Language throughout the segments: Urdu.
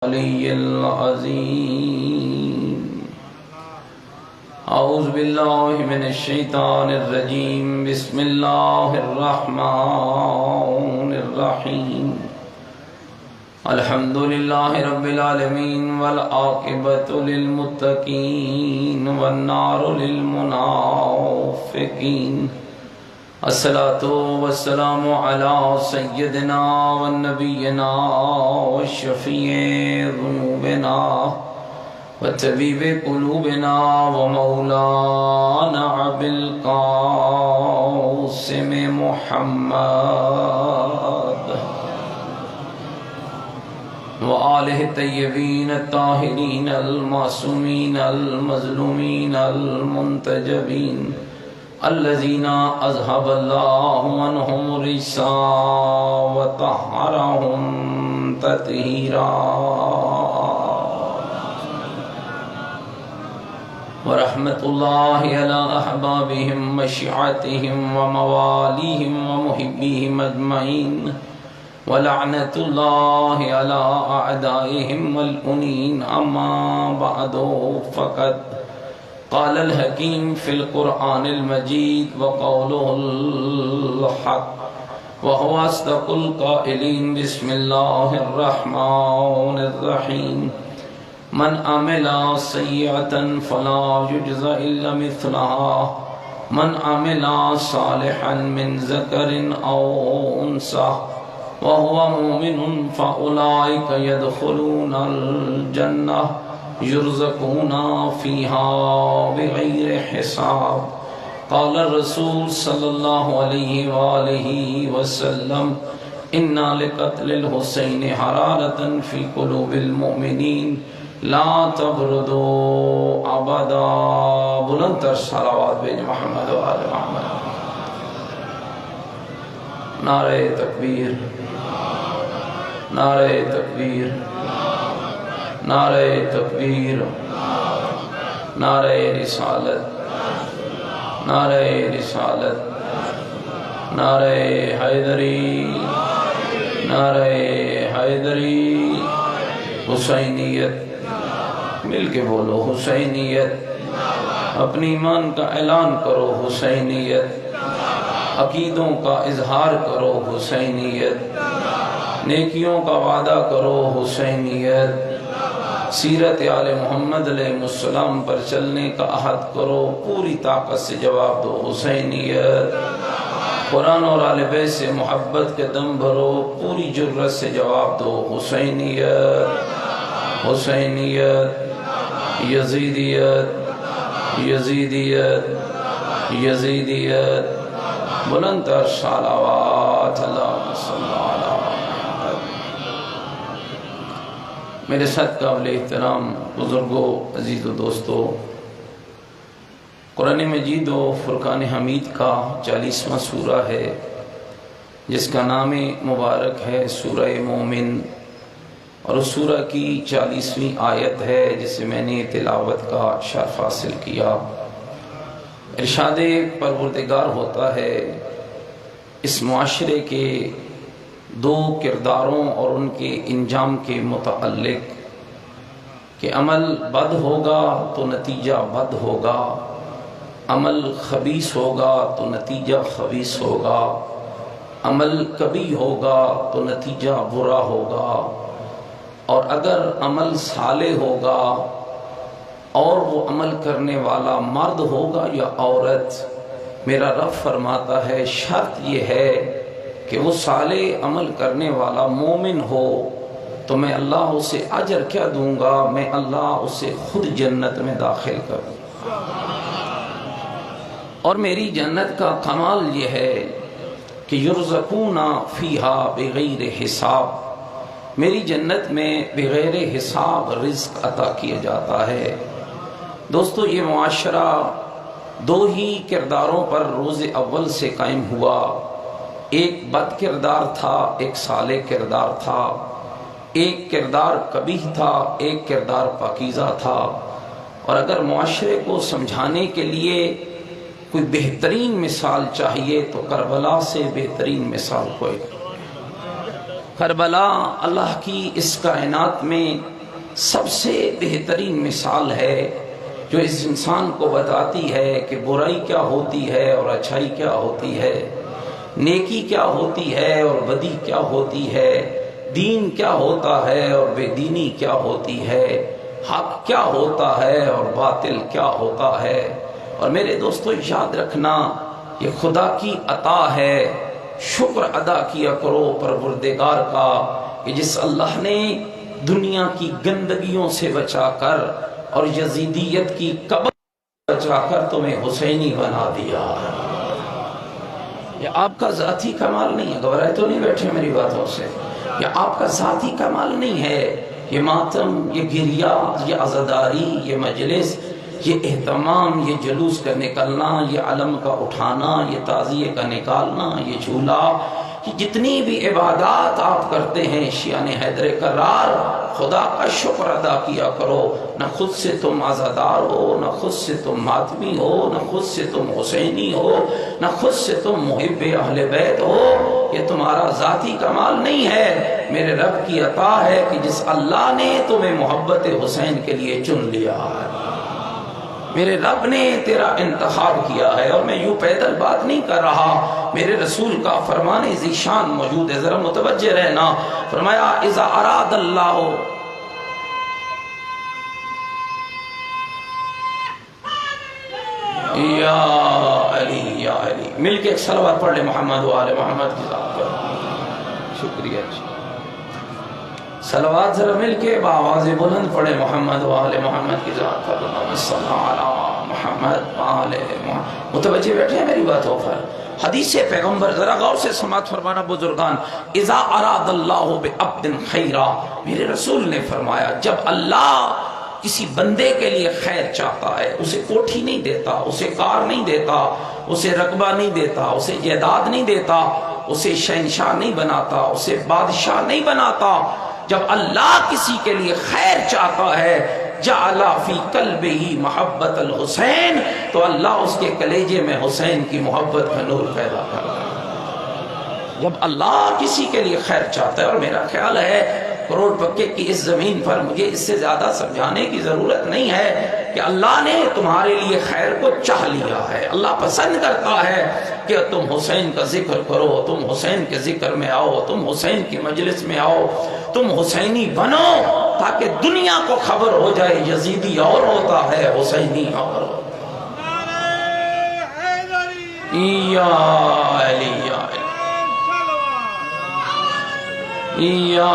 العلی العظیم اعوذ باللہ من الشیطان الرجیم بسم اللہ الرحمن الرحیم الحمدللہ رب العالمین والعاقبۃ للمتقین والنار للمنافقین الصلاة والسلام على سیدنا والنبینا والشفیع ذنوبنا وطبیب قلوبنا ومولانا بالقاسم محمد وآلہ الطیبین الطاہرین المعصومین المظلومین المنتجبین الذين اذهب الله عنهم الرجس وطهرهم تطهيرا ورحمة الله على أحبابهم وشيعتهم ومواليهم ومحبيهم أجمعين ولعنة الله على أعدائهم والأنين أما بعد فقد قال الحکیم فی القرآن المجید وقوله الحق وهو اصدق القائلین بسم اللہ الرحمن الرحیم من عمل سیئة فلا یجزى الا مثلها من عمل صالحا من ذکر او انثى وهو مؤمن فاولئک يدخلون الجنہ یرزقون فیہا بغیر حساب قال الرسول صلی اللہ علیہ وآلہ وسلم انا لقتل الحسین حرارتا فی قلوب المؤمنین لا تبردوا ابدا بلندتر صلوات بین محمد و آل محمد نعرہ تکبیر نعرہ تکبیر نعرہ تکبیر نعرہ رسالت نعرہ رسالت نعرہ حیدری نعرہ حیدری حسینیت مل کے بولو حسینیت اپنی ایمان کا اعلان کرو حسینیت عقیدوں کا اظہار کرو حسینیت نیکیوں کا وعدہ کرو حسینیت سیرت آل محمد علیہ السلام پر چلنے کا عہد کرو پوری طاقت سے جواب دو حسینیت قرآن اور آل بیت سے محبت کے دم بھرو پوری جرت سے جواب دو حسینیت حسینیت یزیدیت یزیدیت یزیدیت بلندتر صلوات اللہم صلی علی میرے ساتھ قابل احترام بزرگوں عزیز و دوستو قرآن مجید و فرقان حمید کا 40واں سورہ ہے جس کا نام مبارک ہے سورہ مومن اور اس سورہ کی 40ویں آیت ہے جسے میں نے تلاوت کا شرف حاصل کیا ارشاد پروردگار ہوتا ہے اس معاشرے کے دو کرداروں اور ان کے انجام کے متعلق کہ عمل بد ہوگا تو نتیجہ بد ہوگا عمل خبیث ہوگا تو نتیجہ خبیث ہوگا عمل کبھی ہوگا تو نتیجہ برا ہوگا اور اگر عمل صالح ہوگا اور وہ عمل کرنے والا مرد ہوگا یا عورت میرا رب فرماتا ہے شرط یہ ہے کہ وہ صالح عمل کرنے والا مومن ہو تو میں اللہ اسے اجر کیا دوں گا میں اللہ اسے خود جنت میں داخل کروں اور میری جنت کا کمال یہ ہے کہ یرزقون فیہا بغیر حساب میری جنت میں بغیر حساب رزق عطا کیا جاتا ہے دوستو یہ معاشرہ دو ہی کرداروں پر روز اول سے قائم ہوا ایک بد کردار تھا ایک صالح کردار تھا ایک کردار قبیح تھا ایک کردار پاکیزہ تھا اور اگر معاشرے کو سمجھانے کے لیے کوئی بہترین مثال چاہیے تو کربلا سے بہترین مثال کوئی کربلا اللہ کی اس کائنات میں سب سے بہترین مثال ہے جو اس انسان کو بتاتی ہے کہ برائی کیا ہوتی ہے اور اچھائی کیا ہوتی ہے، نیکی کیا ہوتی ہے اور بدی کیا ہوتی ہے، دین کیا ہوتا ہے اور بے دینی کیا ہوتی ہے، حق کیا ہوتا ہے اور باطل کیا ہوتا ہے۔ اور میرے دوستو یاد رکھنا یہ خدا کی عطا ہے، شکر ادا کیا کرو پروردگار کا کہ جس اللہ نے دنیا کی گندگیوں سے بچا کر اور یزیدیت کی قبر بچا کر تمہیں حسینی بنا دیا۔ یہ آپ کا ذاتی کمال نہیں ہے، گھبرائے تو نہیں بیٹھے میری باتوں سے، یہ آپ کا ذاتی کمال نہیں ہے، یہ ماتم، یہ گریہ، یہ عزاداری، یہ مجلس، یہ اہتمام، یہ جلوس کا نکلنا، یہ علم کا اٹھانا، یہ تعزیے کا نکالنا، یہ جھولا، یہ جتنی بھی عبادات آپ کرتے ہیں شیعان حیدر کرار، خدا کا شکر ادا کیا کرو۔ نہ خود سے تم عزادار ہو، نہ خود سے تم ماتمی ہو، نہ خود سے تم حسینی ہو، نہ خود سے تم محب اہل بیت ہو، یہ تمہارا ذاتی کمال نہیں ہے، میرے رب کی عطا ہے کہ جس اللہ نے تمہیں محبت حسین کے لیے چن لیا ہے، میرے رب نے تیرا انتخاب کیا ہے۔ اور میں یوں پیدل بات نہیں کر رہا، میرے رسول کا فرمان ذیشان موجود ہے، ذرا متوجہ رہنا۔ فرمایا اذا اراد اللہ، یا علی یا علی، مل کے ایک صلوات پڑھ لے محمد و آل محمد کی ذات پر۔ شکریہ جی، صلوات ذرا مل کے بآواز بلند پڑھے محمد و آل محمد کی ذات پر، اللہم صلی علی محمد و آل محمد۔ متوجہ بیٹھے ہیں میری باتوں پر؟ حدیث پیغمبر ذرا غور سے سماعت فرمانا بزرگان، اذا اراد اللہ بعبد خیرا، میرے رسول نے فرمایا جب اللہ کسی بندے کے لیے خیر چاہتا ہے، اسے کوٹھی نہیں دیتا، اسے کار نہیں دیتا، اسے رقبہ نہیں دیتا، اسے جائیداد نہیں دیتا، اسے شہنشاہ نہیں بناتا، اسے بادشاہ نہیں بناتا، جب اللہ کسی کے لیے خیر چاہتا ہے جعل فی قلبہ محبت الحسین، تو اللہ اس کے کلیجے میں حسین کی محبت کا نور پیدا کرتا ہے۔ جب اللہ کسی کے لیے خیر چاہتا ہے، اور میرا خیال ہے کروڑ پکے کی اس زمین پر مجھے اس سے زیادہ سمجھانے کی ضرورت نہیں ہے کہ اللہ نے تمہارے لیے خیر کو چاہ لیا ہے، اللہ پسند کرتا ہے کہ تم حسین کا ذکر کرو، تم حسین کے ذکر میں آؤ، تم حسین کی مجلس میں آؤ، تم حسینی بنو، تاکہ دنیا کو خبر ہو جائے یزیدی اور ہوتا ہے، حسینی اور ہوتا ہے۔ یا علی یا علی یا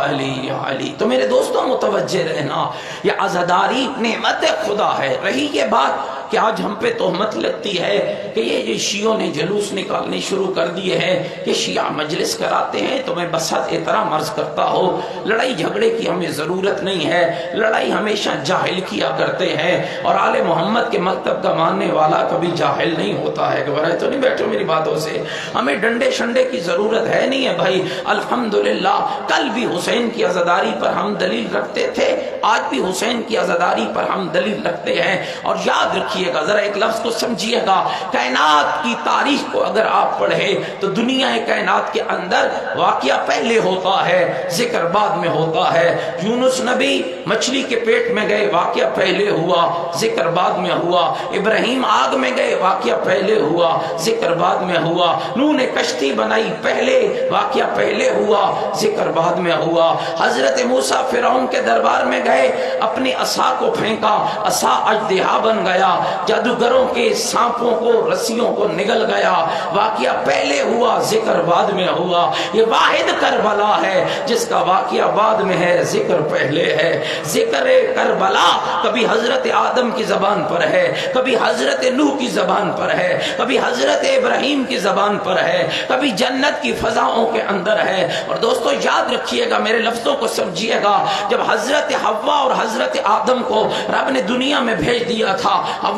علی یا علی۔ تو میرے دوستوں متوجہ رہنا، یہ عزاداری نعمت خدا ہے۔ رہی یہ بات کہ آج ہم پہ تہمت لگتی ہے کہ یہ شیعوں نے جلوس نکالنے شروع کر دیے ہیں کہ شیعہ مجلس کراتے ہیں، تو میں بسط احترام عرض کرتا ہوں لڑائی جھگڑے کی ہمیں ضرورت نہیں ہے، لڑائی ہمیشہ جاہل کیا کرتے ہیں، اور آل محمد کے مکتب کا ماننے والا کبھی جاہل نہیں ہوتا ہے۔ گھبرائے تو نہیں بیٹھو میری باتوں سے، ہمیں ڈنڈے شنڈے کی ضرورت ہے نہیں ہے بھائی۔ الحمدللہ کل بھی حسین کی عزاداری پر ہم دلیل رکھتے تھے، آج بھی حسین کی عزاداری پر ہم دلیل رکھتے ہیں۔ اور یاد رکھیے گا، ذرا ایک لفظ کو سمجھیے گا، کائنات کی تاریخ کو اگر آپ پڑھیں تو دنیا کائنات کے اندر واقعہ پہلے ہوتا ہے، ذکر بعد میں ہوتا ہے۔ یونس نبی مچھلی کے پیٹ میں گئے، واقعہ پہلے ہوا، ذکر بعد میں ہوا۔ ابراہیم آگ میں گئے، واقعہ پہلے ہوا، ذکر بعد میں ہوا۔ نوح نے کشتی بنائی پہلے، واقعہ پہلے ہوا، ذکر بعد میں ہوا۔ حضرت موسیٰ فرعون کے دربار میں گئے، اپنی عصا کو پھینکا، عصا اژدہا بن گیا، جادوگروں کے سانپوں کو رسیوں کو نگل گیا، واقعہ پہلے ہوا، ذکر بعد میں ہوا۔ یہ واحد کربلا ہے جس کا واقعہ بعد میں ہے، ذکر پہلے ہے۔ ذکر کربلا کبھی حضرت آدم کی زبان پر ہے، کبھی حضرت نوح کی زبان پر ہے، کبھی حضرت ابراہیم کی زبان پر ہے، کبھی جنت کی فضاؤں کے اندر ہے۔ اور دوستو یاد رکھیے گا، میرے لفظوں کو سمجھیے گا، جب حضرت حوا اور حضرت آدم کو رب نے دنیا میں بھیج دیا تھا،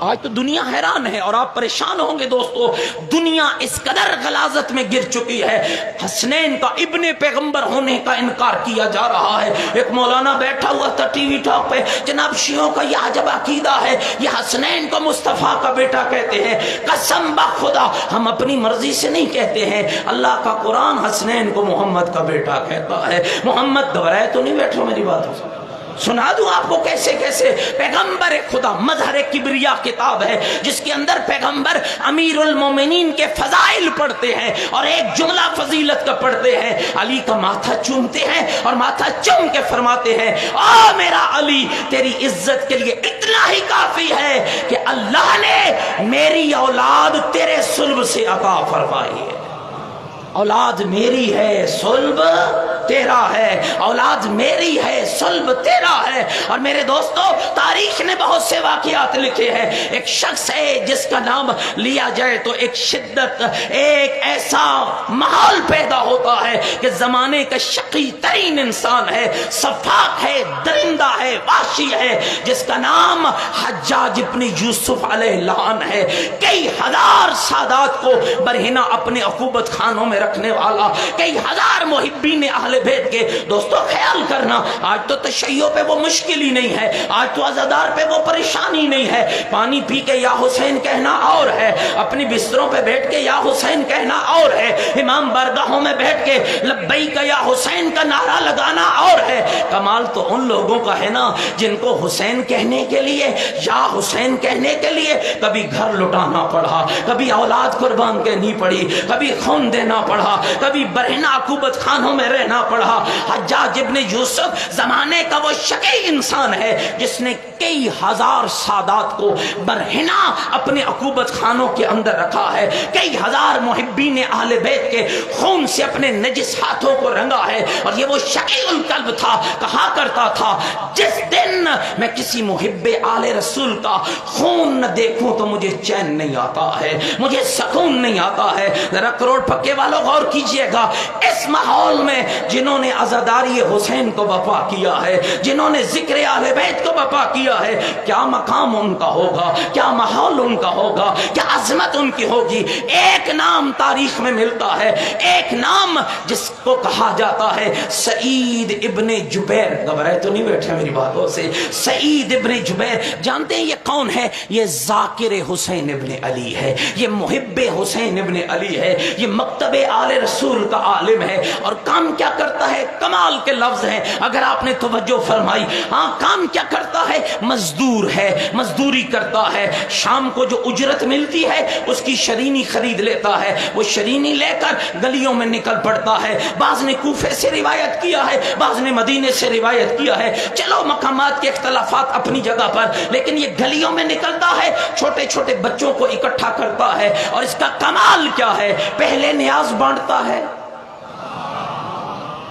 آج تو دنیا حیران ہے اور آپ پریشان ہوں گے دوستو، دنیا اس قدر غلاظت میں گر چکی ہے، حسنین کا ابن پیغمبر ہونے کا انکار کیا جا رہا ہے۔ ایک مولانا بیٹھا ہوا تھا ٹی وی ٹاک پہ، جناب شیعوں کا یہ عجب عقیدہ ہے، یہ حسنین کو مصطفیٰ کا بیٹا کہتے ہیں۔ قسم بخدا ہم اپنی مرضی سے نہیں کہتے ہیں، اللہ کا قرآن حسنین کو محمد کا بیٹا کہتا ہے۔ محمد دہرائے تو نہیں بیٹھو میری بات ہو، سنا دوں آپ کو کیسے کیسے۔ پیغمبر خدا مظہر کبریا کتاب ہے جس کے اندر پیغمبر امیر المومنین کے فضائل پڑھتے ہیں اور ایک جملہ فضیلت کا پڑھتے ہیں، علی کا ماتھا چومتے ہیں اور ماتھا چوم کے فرماتے ہیں، آ میرا علی تیری عزت کے لیے اتنا ہی کافی ہے کہ اللہ نے میری اولاد تیرے صلب سے عطا فرمائی ہے۔ اولاد میری ہے صلب تیرا ہے، اولاد میری ہے صلب تیرا ہے۔ اور میرے دوستو تاریخ نے بہت سے واقعات لکھے ہیں، ایک شخص ہے جس کا نام لیا جائے تو ایک شدت، ایک ایسا ماحول پیدا ہوتا ہے کہ زمانے کا شقی ترین انسان ہے، سفاک ہے، درندہ ہے، وحشی ہے، جس کا نام حجاج ابن یوسف علیہ لعن ہے۔ کئی ہزار سادات کو برہنہ اپنے عقوبت خانوں میں رکھنے والا، کئی ہزار محبین اہل بیت کے۔ دوستو خیال کرنا، آج تو تشیع پہ وہ مشکل ہی نہیں ہے، آج تو عزادار پہ وہ پریشانی نہیں ہے، پانی پی کے یا حسین کہنا اور ہے، اپنی بستروں پہ بیٹھ کے یا حسین کہنا اور ہے، امام بارگاہوں میں بیٹھ کے لبیک یا حسین کا نعرہ لگانا اور ہے۔ کمال تو ان لوگوں کا ہے نا جن کو حسین کہنے کے لیے یا حسین کہنے کے لیے کبھی گھر لٹانا پڑا، کبھی اولاد قربان کرنی پڑی، کبھی خون دینا پڑا، کبھی برہنہ عقوبت خانوں میں رہنا پڑا۔ حجاج ابن یوسف زمانے کا وہ شقی انسان ہے جس نے کئی ہزار سادات کو برہنہ اپنے عقوبت خانوں کے اندر رکھا ہے، کئی ہزار محبین اہل بیت کے خون سے اپنے نجس ہاتھوں کو رنگا ہے۔ اور یہ وہ شقی القلب تھا، کہا کرتا تھا جس دن میں کسی محب آل رسول کا خون نہ دیکھوں تو مجھے چین نہیں آتا ہے، مجھے سکون نہیں آتا ہے۔ ذرا کروڑ پکے والوں غور کیجئے گا، اس ماحول میں جنہوں نے عزاداری حسین کو بپا کیا ہے، جنہوں نے ذکر اہل بیت کو بپا کیا ہے، کیا مقام ان کا ہوگا، کیا ماحول ان کا ہوگا، کیا عظمت ان کی ہوگی۔ ایک نام تاریخ میں ملتا ہے، ایک نام جس کو کہا جاتا ہے سعید ابن جبیر۔ گھبرائے تو نہیں بیٹھے میری باتوں سے؟ سعید ابن جبیر جانتے ہیں یہ کون ہے؟ یہ ذاکر حسین ابن علی ہے، یہ محب حسین ابن علی ہے، یہ مکتب آل رسول کا عالم ہے۔ اور کام کیا کرتا ہے؟ کمال کے لفظ ہیں اگر آپ نے توجہ فرمائی۔ ہاں کام کیا کرتا ہے؟ مزدور ہے، مزدوری کرتا ہے، شام کو جو اجرت ملتی ہے اس کی شرینی خرید لیتا ہے، وہ شرینی لے کر گلیوں میں نکل پڑتا ہے۔ بعض نے کوفے سے روایت کیا ہے، بعض نے مدینے سے روایت کیا ہے، چلو مقامات کے اختلافات اپنی جگہ پر، لیکن یہ گلیوں میں نکلتا ہے، چھوٹے چھوٹے بچوں کو اکٹھا کرتا ہے، اور اس کا کمال کیا ہے؟ پہلے نیاز بانٹتا ہے۔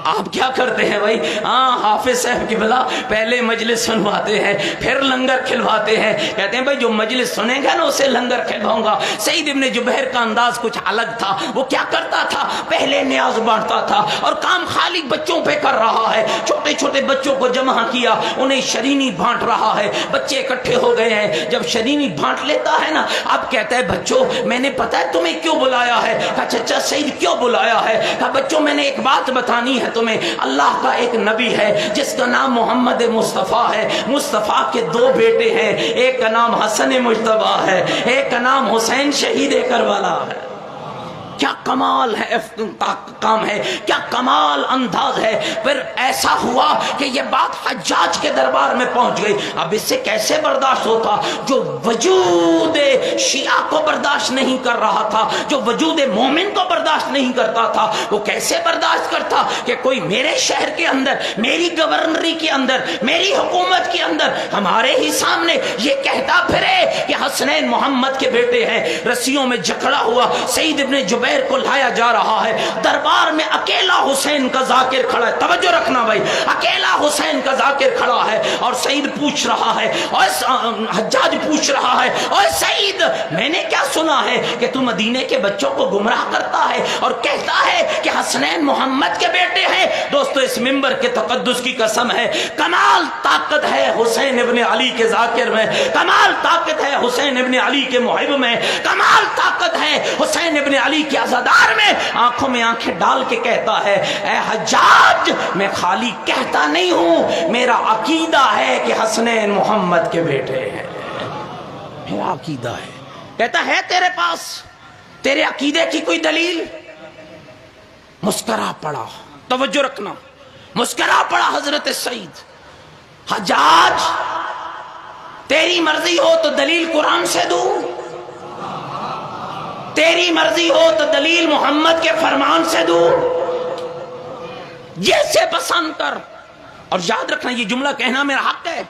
آپ کیا کرتے ہیں بھائی؟ ہاں حافظ صاحب کی بلا پہلے مجلس سنواتے ہیں، پھر لنگر کھلواتے ہیں، کہتے ہیں بھائی جو مجلس سنیں گا نا اسے لنگر کھلواؤں گا۔ سعید ابن جبیر کا انداز کچھ الگ تھا، وہ کیا کرتا تھا؟ پہلے نیاز بانٹتا تھا، اور کام خالی بچوں پہ کر رہا ہے۔ چھوٹے چھوٹے بچوں کو جمع کیا، انہیں شرینی بانٹ رہا ہے، بچے اکٹھے ہو گئے ہیں۔ جب شرینی بانٹ لیتا ہے نا، اب کہتا ہے بچوں میں نے پتا ہے تمہیں کیوں بلایا ہے؟ کہا چچا سعید کیوں بلایا ہے؟ کہا بچوں میں نے ایک بات بتانی ہے تمہیں، اللہ کا ایک نبی ہے جس کا نام محمد مصطفیٰ ہے، مصطفیٰ کے دو بیٹے ہیں، ایک کا نام حسن مجتبیٰ ہے، ایک کا نام حسین شہید کربلا ہے۔ کیا کمال ہے کام ہے، کیا کمال انداز ہے۔ پھر ایسا ہوا کہ یہ بات حجاج کے دربار میں پہنچ گئی۔ اب اس سے کیسے برداشت ہوتا؟ جو وجود شیعہ کو برداشت نہیں کر رہا تھا، جو وجود مومن کو برداشت نہیں کرتا تھا، وہ کیسے برداشت کرتا کہ کوئی میرے شہر کے اندر، میری گورنری کے اندر، میری حکومت کے اندر ہمارے ہی سامنے یہ کہتا پھرے کہ حسنین محمد کے بیٹے ہیں۔ رسیوں میں جکڑا ہوا سعید ابن جبیر زبیر کو لایا جا رہا ہے، دربار میں اکیلا حسین کا ذاکر کھڑا ہے، توجہ رکھنا بھائی، اکیلا حسین کا ذاکر کھڑا ہے، اور سعید پوچھ رہا ہے، اور حجاج پوچھ رہا ہے، اور سعید میں نے کیا سنا ہے کہ تو مدینے کے بچوں کو گمراہ کرتا ہے اور کہتا ہے کہ حسنین محمد کے بیٹے ہیں۔ دوستو اس منبر کے تقدس کی قسم ہے، کمال طاقت ہے حسین ابن علی کے ذاکر میں، کمال طاقت ہے حسین ابن علی کے محب میں، کمال طاقت ہے حسین ابن علی کے عزادار میں۔ آنکھوں میں آنکھیں ڈال کے کہتا ہے، اے حجاج میں خالی کہتا نہیں ہوں، میرا عقیدہ ہے کہ حسنین محمد کے بیٹے ہیں، میرا عقیدہ ہے۔ کہتا ہے تیرے پاس تیرے عقیدے کی کوئی دلیل؟ مسکرا پڑا، توجہ رکھنا، مسکرا پڑا حضرت سعید۔ حجاج تیری مرضی ہو تو دلیل قرآن سے دوں، تیری مرضی ہو تو دلیل محمد کے فرمان سے دوں، جیسے پسند کر۔ اور یاد رکھنا یہ جملہ کہنا میرا حق ہے،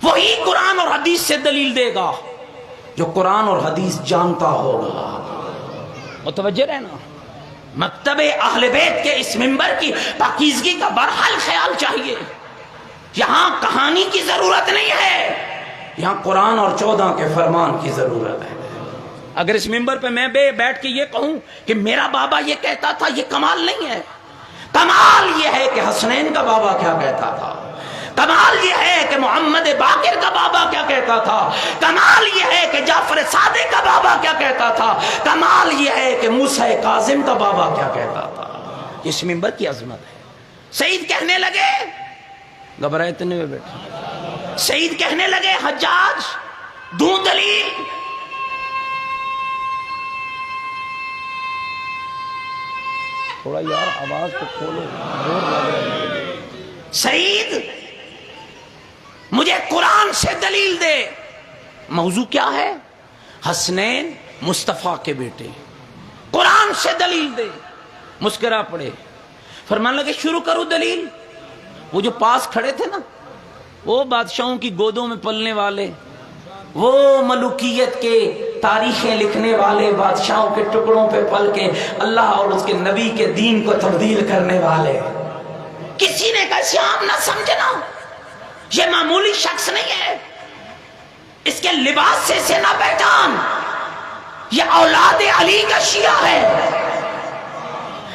وہی قرآن اور حدیث سے دلیل دے گا جو قرآن اور حدیث جانتا ہوگا۔ متوجہ رہنا، مکتب اہل بیت کے اس منبر کی پاکیزگی کا بہرحال خیال چاہیے۔ یہاں کہانی کی ضرورت نہیں ہے، یہاں قرآن اور 14 کے فرمان کی ضرورت ہے۔ اگر اس منبر پہ میں بیٹھ کے یہ کہوں کہ میرا بابا یہ کہتا تھا، یہ کمال نہیں ہے۔ کمال یہ ہے کہ حسنین کا بابا کیا کہتا تھا، کمال یہ ہے کہ محمد باقر کا بابا کیا کہتا تھا، کمال یہ ہے کہ جعفر صادق کا بابا کیا کہتا تھا، کمال یہ ہے کہ موسیٰ کاظم کا بابا کیا کہتا تھا۔ اس منبر کی عظمت ہے۔ سعید کہنے لگے، گھبرائے اتنے میں بیٹھے، سعید کہنے لگے حجاج دوں دلیل؟ تھوڑا یار آواز تو کھولو، سعید مجھے قرآن سے دلیل دے۔ موضوع کیا ہے؟ حسنین مصطفیٰ کے بیٹے، قرآن سے دلیل دے۔ مسکرا پڑے، فرمان لگے شروع کرو دلیل۔ وہ جو پاس کھڑے تھے نا، وہ بادشاہوں کی گودوں میں پلنے والے، وہ ملوکیت کے تاریخیں لکھنے والے، بادشاہوں کے ٹکڑوں پہ پل کے اللہ اور اس کے نبی کے دین کو تبدیل کرنے والے، کسی نے کہا شام نہ سمجھنا، یہ معمولی شخص نہیں ہے، اس کے لباس سے اسے نہ پہچان، یہ اولاد علی کا شیعہ ہے،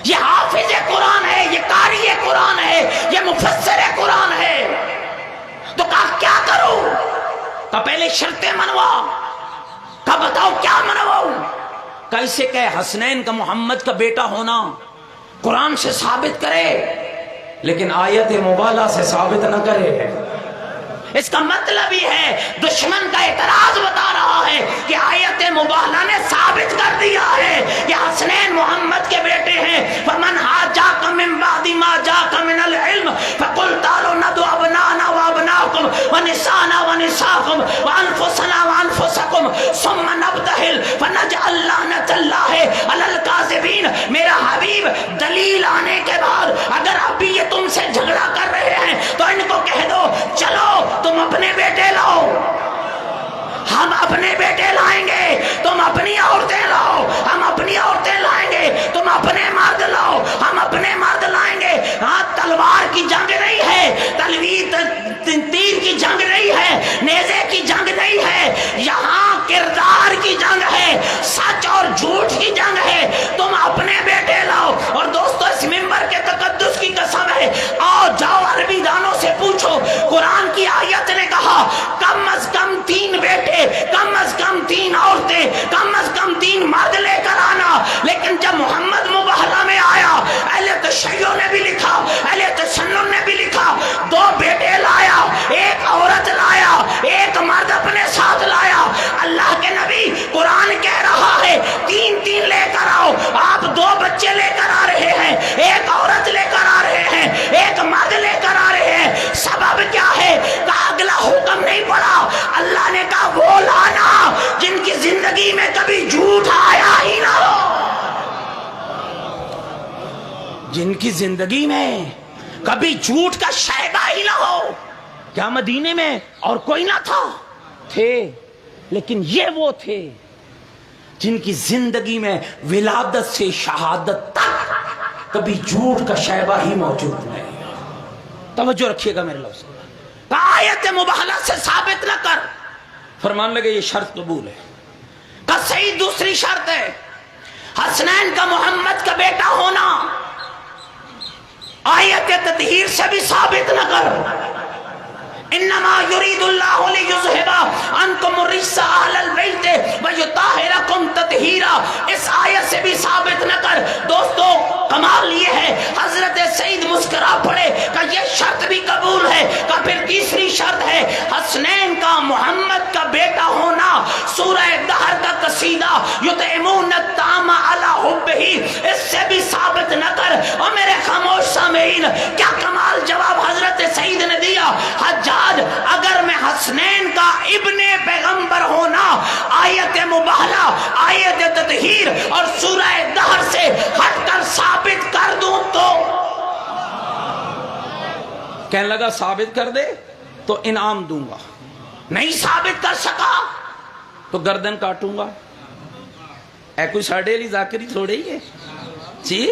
یہ حافظ قرآن ہے، یہ قاری قرآن ہے، یہ مفسر قرآن ہے۔ تو کہا کیا کرو؟ کہا پہلے شرطیں منوا۔ کہا بتاؤ کیا منواؤں؟ کہا اسے کہ حسنین کا محمد کا بیٹا ہونا قرآن سے ثابت کرے، لیکن آیت مبالغہ سے ثابت نہ کرے۔ اس کا مطلب یہ ہے دشمن کا اعتراض بتا رہا ہے کہ آیت مبالغہ نے ثابت کر دیا ہے کہ حسنین محمد کے بیٹے ہیں۔ فمن حاجاک من بعد ما جاک من العلم فقل تعالوا ندعو ابناءنا وابناءکم ونساءنا ونساءکم وانفسنا وانفسکم ثم نبتہل فنجعل لعنۃ اللہ علی الکاذبین۔ میرا حبیب دلیل آنے کے بعد اگر ابھی یہ تم سے جھگڑا کر رہے ہیں تو ان کو کہہ دو چلو تم اپنے بیٹے لاؤ، ہم اپنے بیٹے لائیں گے، تم اپنی عورتیں لاؤ، ہم اپنی عورتیں لائیں گے، تم اپنے مرد لاؤ، ہم اپنے مرد لائیں گے۔ ہاں تلوار کی جنگ نہیں ہے، تیر کی جنگ نہیں ہے، نیزے کی جنگ نہیں ہے، یہاں کردار کی جنگ ہے، سچ اور جھوٹ کی جنگ ہے۔ تم اپنے بیٹے لاؤ۔ اور دوستو اس منبر کے تقدس کی قسم ہے، آؤ جاؤ عربی دانوں سے پوچھو، قرآن کی آیت نے کہا کم از کم 3 بیٹے، کم از کم 3 عورتیں، کم از کم 3 مرد لے کر آنا۔ لیکن جب محمد مباہلہ میں آیا، اہل تشیع نے بھی لکھا، اہل تسنن نے بھی لکھا، 2 بیٹے لایا، 1 عورت لایا، 1 مرد اپنے ساتھ لایا۔ اللہ کے نبی قرآن کہہ رہا ہے 3 لے کر آؤ، آپ 2 بچے لے کر آ رہے ہیں، 1 عورت لے کر آ رہے ہیں، 1 مرد لے کر آ رہے ہیں۔ سبب کیا ہے؟ کہا اگلا حکم نہیں پڑا، اللہ نے کہا وہ لانا جن کی زندگی میں کبھی جھوٹ آیا ہی نہ ہو، جن کی زندگی میں کبھی جھوٹ کا شائبہ ہی نہ ہو۔ کیا مدینے میں اور کوئی نہ تھا؟ تھے، لیکن یہ وہ تھے جن کی زندگی میں ولادت سے شہادت تک کبھی جھوٹ کا شائبہ ہی موجود نہیں. توجہ رکھیے گا میرے لفظ. آیت مباہلہ سے ثابت نہ کر. فرمان لگے یہ شرط قبول ہے. کا صحیح دوسری شرط ہے حسنین کا محمد کا بیٹا ہونا. آیت تطہیر سے بھی ثابت نہ کر. انما یرید اللہ لیذھب عنکم الرجس اہل البیت ویطہرکم تطہیرا. اس آیت سے بھی ثابت نہ کر. دوستو کمال یہ ہے حضرت سعید مسکرا پڑے کہ یہ شرط بھی قبول ہے. کہ پھر تیسری شرط ہے حسنین کا محمد کا بیٹا ہونا. سورہ دہر کا قصیدہ یطعمون الطعام علی حبہ، اس سے بھی ثابت نہ کر. اور میرے خاموش سامعین کیا کمال جواب حضرت سعید نے دیا. حجاج اگر میں حسنین کا ابن پیغمبر ہونا آیت مباہلہ، آیت تطہیر اور سورہ دہر سے ہٹ کر ثابت کر دوں تو کہنے لگا ثابت کر دے تو انعام دوں گا. نہیں ثابت کر سکا تو گردن کاٹوں گا. اے کوئی ساڑھے علی ذاکری تھوڑے ہی ہے جی.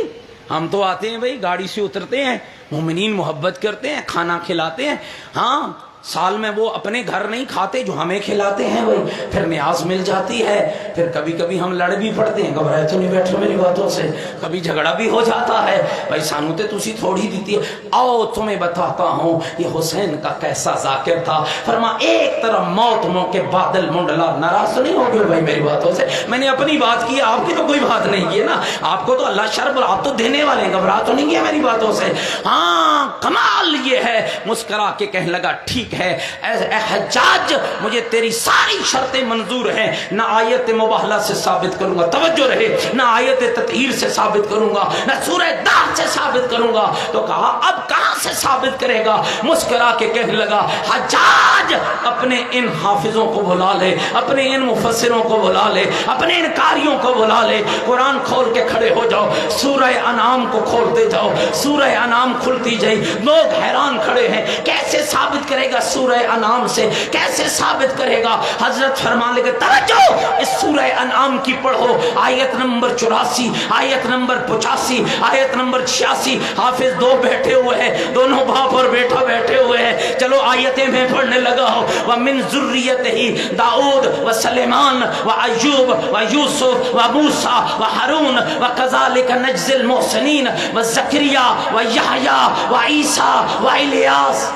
ہم تو آتے ہیں بھائی، گاڑی سے اترتے ہیں، مومنین محبت کرتے ہیں، کھانا کھلاتے ہیں. ہاں سال میں وہ اپنے گھر نہیں کھاتے جو ہمیں کھلاتے ہیں بھائی. پھر نیاز مل جاتی ہے. پھر کبھی کبھی ہم لڑ بھی پڑتے ہیں. گھبرائے تو نہیں بیٹھو میری باتوں سے. کبھی جھگڑا بھی ہو جاتا ہے بھائی. سانو تے تسی تھوڑی دیتی ہے. آؤ تمہیں بتاتا ہوں یہ حسین کا کیسا ذاکر تھا. فرما ایک طرف موت موقع بادل منڈلا. ناراض تو نہیں ہو گئے بھائی میری باتوں سے؟ میں نے اپنی بات کی، آپ کی تو کوئی بات نہیں کی نا. آپ کو تو اللہ شرب آپ تو دینے والے ہیں. گھبرا تو نہیں کیا میری باتوں سے؟ ہاں کمال یہ ہے مسکرا کے کہنے لگا ٹھیک ہے اے حجاج مجھے تیری ساری شرطیں منظور ہیں. نہ آیت مباہلہ سے ثابت کروں گا، توجہ رہے، نہ آیت تطہیر سے ثابت کروں گا، نہ سورہ دہر سے ثابت کروں گا. تو کہا اب کہاں سے ثابت کرے گا؟ مسکرا کے کہنے لگا حجاج اپنے ان حافظوں کو بلا لے، اپنے ان مفسروں کو بلا لے، اپنے ان قاریوں کو بلا لے. قرآن کھول کے کھڑے ہو جاؤ، سورہ انعام کو کھولتے جاؤ. سورہ انعام کھلتی جائے. لوگ حیران کھڑے ہیں کیسے ثابت کرے گا سورہ انعام سے، کیسے ثابت کرے گا؟ حضرت فرمان لے کے توجہ اس سورہ انعام کی پڑھو. آیت نمبر 84، آیت نمبر 85، آیت نمبر 86. حافظ دو بیٹھے ہوئے ہیں، دونوں باپ اور بیٹا بیٹھے ہوئے ہیں. چلو آیتیں میں پڑھنے لگا ہوں. وَمِن ذُرِّيَّتِهِ داؤد وسلیمان وایوب ویوسف وموسیٰ وہارون وکذالک نجزی المحسنین وزکریا ویحییٰ وعیسیٰ والیاس.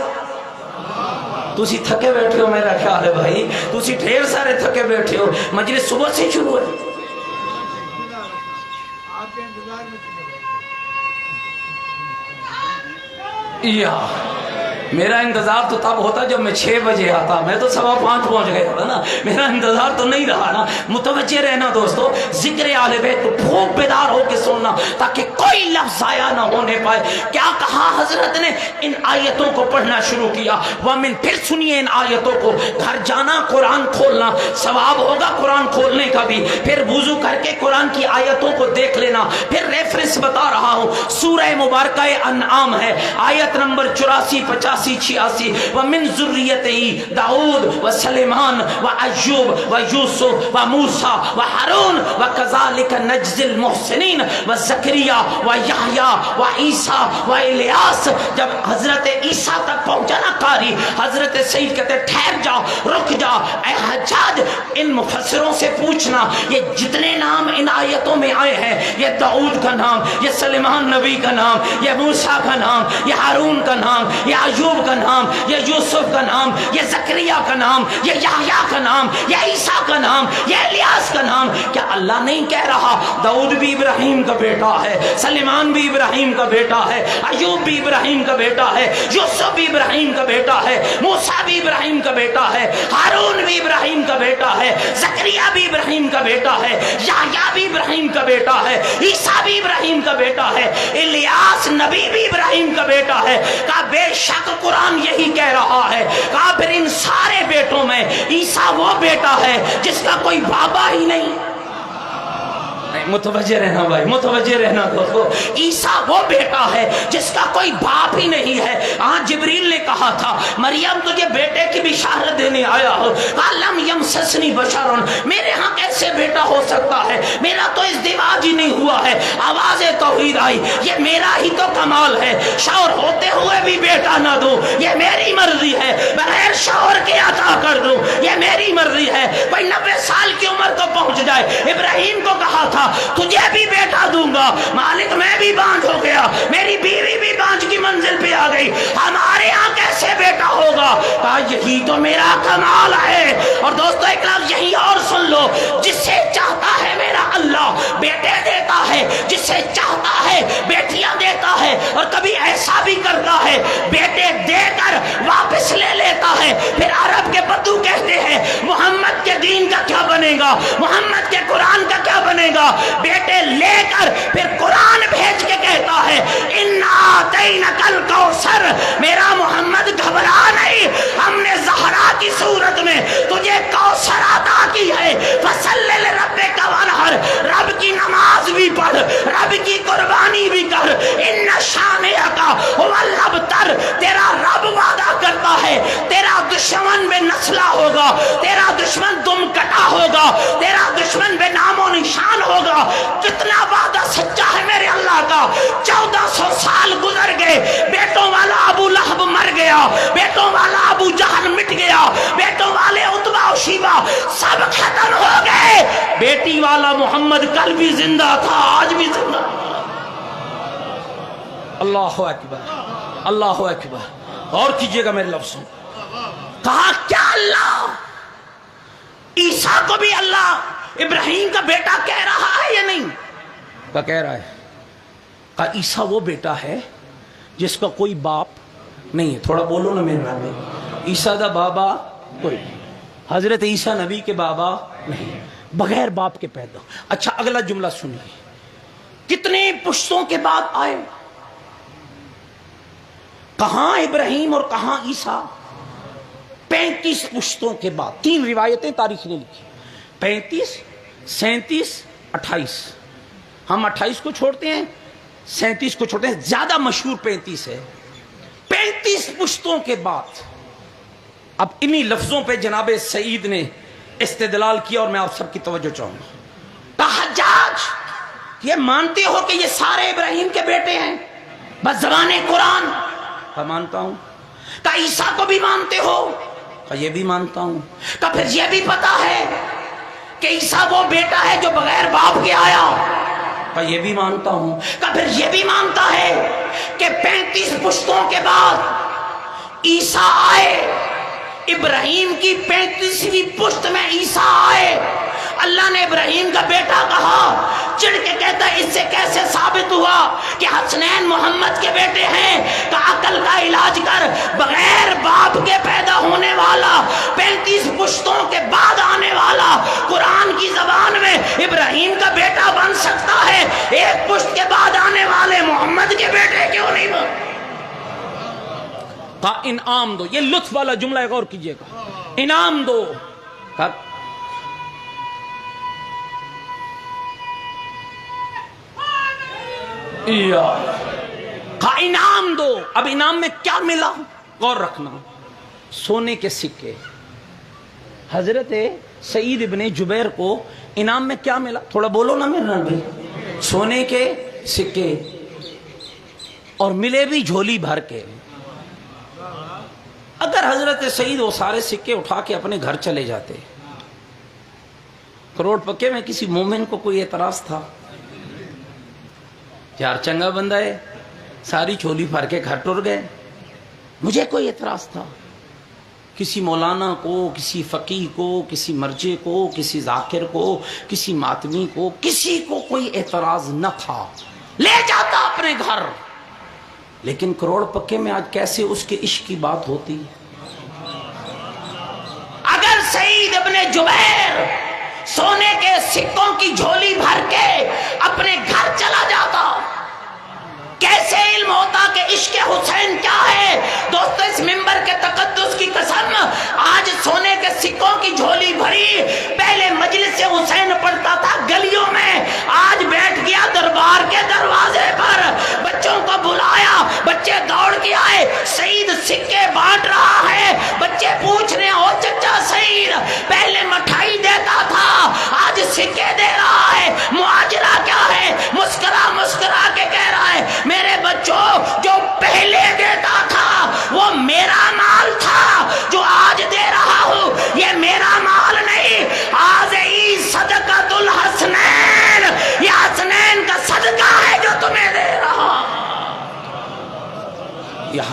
تسی تھکے بیٹھے ہو میرا خیال ہے بھائی، تسی ڈھیر سارے تھکے بیٹھے ہو. مجلس صبح سے شروع ہے. یا میرا انتظار تو تب ہوتا جب میں 6 بجے آتا. میں تو 5:15 پہنچ گیا تھا نا. میرا انتظار تو نہیں رہا نا. متوجہ رہنا دوستو، ذکر اہل بیت کو بھوک بیدار ہو کے سننا تاکہ کوئی لفظ ضائع نہ ہونے پائے. کیا کہا حضرت نے؟ ان آیتوں کو پڑھنا شروع کیا. وَمِن پھر سنیے ان آیتوں کو. گھر جانا قرآن کھولنا، ثواب ہوگا قرآن کھولنے کا بھی. پھر وضو کر کے قرآن کی آیتوں کو دیکھ لینا. پھر ریفرنس بتا رہا ہوں، سورہ مبارکہ انعام ہے، آیت نمبر 84 85 86. وَمِن ذُرِّيَّتِهِ داؤد وسلیمان وایوب ویوسف وموسیٰ وہارون وکذالک نجزی المحسنین وزکریا ویحییٰ وعیسیٰ والیاس. جب حضرت عیسیٰ تک پہنچا نا قاری، حضرت سعید کہتے ٹھہر جا، رک جا. اے حجاج ان مفسروں سے پوچھنا یہ جتنے نام ان آیتوں میں آئے ہیں، یہ داؤد کا نام، یہ سلیمان نبی کا نام، یہ موسیٰ کا نام، یہ ہارون کا نام، یہ ایوب کا نام، یہ یوسف کا نام، یہ زکریا کا نام، یہ یحییٰ کا نام، یہ عیسیٰ کا نام، یہ الیاس کا نام. کیا اللہ نہیں کہہ رہا داؤد بھی ابراہیم کا بیٹا ہے، سلیمان بھی ابراہیم کا بیٹا ہے، ایوب بھی ابراہیم کا بیٹا ہے، یوسف بھی ابراہیم کا بیٹا ہے، موسیٰ بھی ابراہیم کا بیٹا ہے، ہارون بھی ابراہیم کا بیٹا ہے، زکریا بھی ابراہیم کا بیٹا ہے، یحییٰ بھی ابراہیم کا بیٹا ہے، عیسیٰ بھی ابراہیم کا بیٹا ہے، الیاس نبی بھی ابراہیم کا بیٹا ہے. کہا بے شک قرآن یہی کہہ رہا ہے. کہا پھر ان سارے بیٹوں میں عیسیٰ وہ بیٹا ہے جس کا کوئی بابا ہی نہیں. متوجہ رہنا بھائی، متوجہ رہنا دوستو۔ عیسیٰ وہ بیٹا ہے جس کا کوئی باپ ہی نہیں ہے۔ جبریل نے کہا تھا مریم تجھے بیٹے کی بشارت دینے آیا ہو، لم یمسسنی بشر، میرے ہاں کیسے بیٹا ہو سکتا ہے، میرا تو ازدواج ہی نہیں ہوا ہے۔ آواز توحید آئی، یہ میرا ہی تو کمال ہے، شوہر ہوتے ہوئے بھی بیٹا نہ دوں یہ میری مرضی ہے، بغیر شوہر کے عطا کر دوں یہ میری مرضی ہے۔ کوئی 90 سال کی عمر کو پہنچ جائے، ابراہیم کو کہا تھا تجھے بھی بیٹا دوں گا، مالک میں بھی بانجھ ہو گیا، میری بیوی بھی بانجھ کی منزل پہ آ گئی، ہمارے ہاں کیسے بیٹا ہوگا؟ کہا یہی تو میرا کمال ہے۔ اور دوستو ایک لفظ یہی اور سن لو، جسے چاہتا ہے میرا اللہ بیٹے دیتا ہے، جسے چاہتا ہے بیٹیاں دیتا ہے، اور کبھی ایسا بھی کرتا ہے بیٹے دے کر واپس لے لیتا ہے۔ پھر عرب کے بدو کہتے ہیں محمد کے دین کا کیا بنے گا، محمد کے قرآن کا کیا بنے گا؟ بیٹے لے کر پھر قرآن بھیج کے کہتا ہے اِنَّا أَعْطَيْنَكَ الْكَوْثَرَ، میرا محمد گھبرا نہیں، ہم نے زہرا کی صورت میں تجھے کوثر عطا کی ہے، فَصَلِّ لِرَبِّكَ وَانْحَرْ، رب کی نماز بھی پڑھ، رب کی قربانی بھی کر، اِنَّ شَانِئَكَ هُوَ الْأَبْتَرُ، تیرا رب وعدہ کرتا ہے تیرا دشمن بے نسلہ ہوگا، تیرا دشمن دم کٹا ہوگا، تیرا دشمن بے نام و نشان ہوگا۔ کتنا وعدہ سچا ہے میرے اللہ کا۔ 1400 سال گزر گئے، بیٹوں والا ابو لہب مر گیا، بیٹوں والا ابو جہل مٹ گیا، بیٹوں والے عتبہ و شیبہ سب ختم ہو گئے، بیٹی والا محمد کل بھی زندہ تھا آج بھی زندہ۔ اللہ اکبر، اللہ اکبر۔ اور کیجئے گا میرے لفظ، کہا کیا اللہ عیسیٰ کو بھی اللہ ابراہیم کا بیٹا کہہ رہا ہے یا نہیں؟ کہا کہہ رہا ہے۔ کہا عیسیٰ وہ بیٹا ہے جس کا کوئی باپ نہیں ہے۔ تھوڑا بولو نا میرے نام میں، عیسیٰ دا بابا کوئی نہیں، حضرت عیسیٰ نبی کے بابا نہیں، بغیر باپ کے پیدا۔ اچھا اگلا جملہ سنیے، کتنے پشتوں کے بعد آئے؟ کہاں ابراہیم اور کہاں عیسیٰ؟ 35 پشتوں کے بعد۔ 3 روایتیں تاریخ نے لکھی، 35، 37، 28۔ ہم 28 کو چھوڑتے ہیں، 37 کو چھوڑتے ہیں، زیادہ مشہور 35 ہے۔ 35 پشتوں کے بعد اب انہی لفظوں پہ جناب سعید نے استدلال کیا، اور میں آپ سب کی توجہ چاہوں گا۔ حجاج یہ مانتے ہو کہ یہ سارے ابراہیم کے بیٹے ہیں بس زبان قرآن؟ کہا مانتا ہوں۔ کہا عیسیٰ کو بھی مانتے ہو؟ کہا یہ بھی مانتا ہوں۔ کہا پھر یہ بھی پتا ہے کہ عیسیٰ وہ بیٹا ہے جو بغیر باپ کے آیا؟ کہا یہ بھی مانتا ہوں۔ کہا پھر یہ بھی مانتا ہے کہ 35 پشتوں کے بعد عیسیٰ آئے، ابراہیم کی 35ویں پشت میں عیسیٰ آئے، اللہ نے ابراہیم کا بیٹا کہا، چڑھ کے کہتا ہے اس سے کیسے ثابت ہوا کہ حسنین محمد کے بیٹے ہیں؟ کہ عقل کا علاج کر، بغیر باپ کے پیدا ہونے والا، 35 پشتوں کے بعد آنے والا، قرآن کی زبان میں ابراہیم کا بیٹا بن سکتا ہے، ایک پشت کے بعد آنے والے محمد کے بیٹے کیوں نہیں بن؟ کہا انعام دو، یہ لطف والا جملہ ہے، غور کیجئے گا، انعام دو۔ کہا انعام دو۔ اب انعام میں کیا ملا؟ غور رکھنا، سونے کے سکے۔ حضرت سعید ابن جبیر کو انعام میں کیا ملا؟ تھوڑا بولو نا میرے نبی۔ سونے کے سکے، اور ملے بھی جھولی بھر کے۔ اگر حضرت سعید وہ سارے سکے اٹھا کے اپنے گھر چلے جاتے، کروڑ پکے میں کسی مومن کو کوئی اعتراض تھا؟ یار چنگا بندہ ہے، ساری جھولی بھر کے گھر ٹر گئے، مجھے کوئی اعتراض تھا؟ کسی مولانا کو، کسی فقیہ کو، کسی مرجع کو، کسی ذاکر کو، کسی ماتمی کو، کسی کو کوئی اعتراض نہ تھا، لے جاتا اپنے گھر۔ لیکن کروڑ پکے میں آج کیسے اس کے عشق کی بات ہوتی؟ اگر سعید ابن جبیر سونے کے سکوں کی جھولی بھر کے اپنے گھر چلا جاتا، کیسے علم ہوتا کہ عشق حسین کیا ہے؟ دوستو اس منبر کے تقدس کی قسم، آج سونے کے سکوں کی جھولی بھری، پہلے مجلس حسین پڑھتا تھا گلیوں میں، آج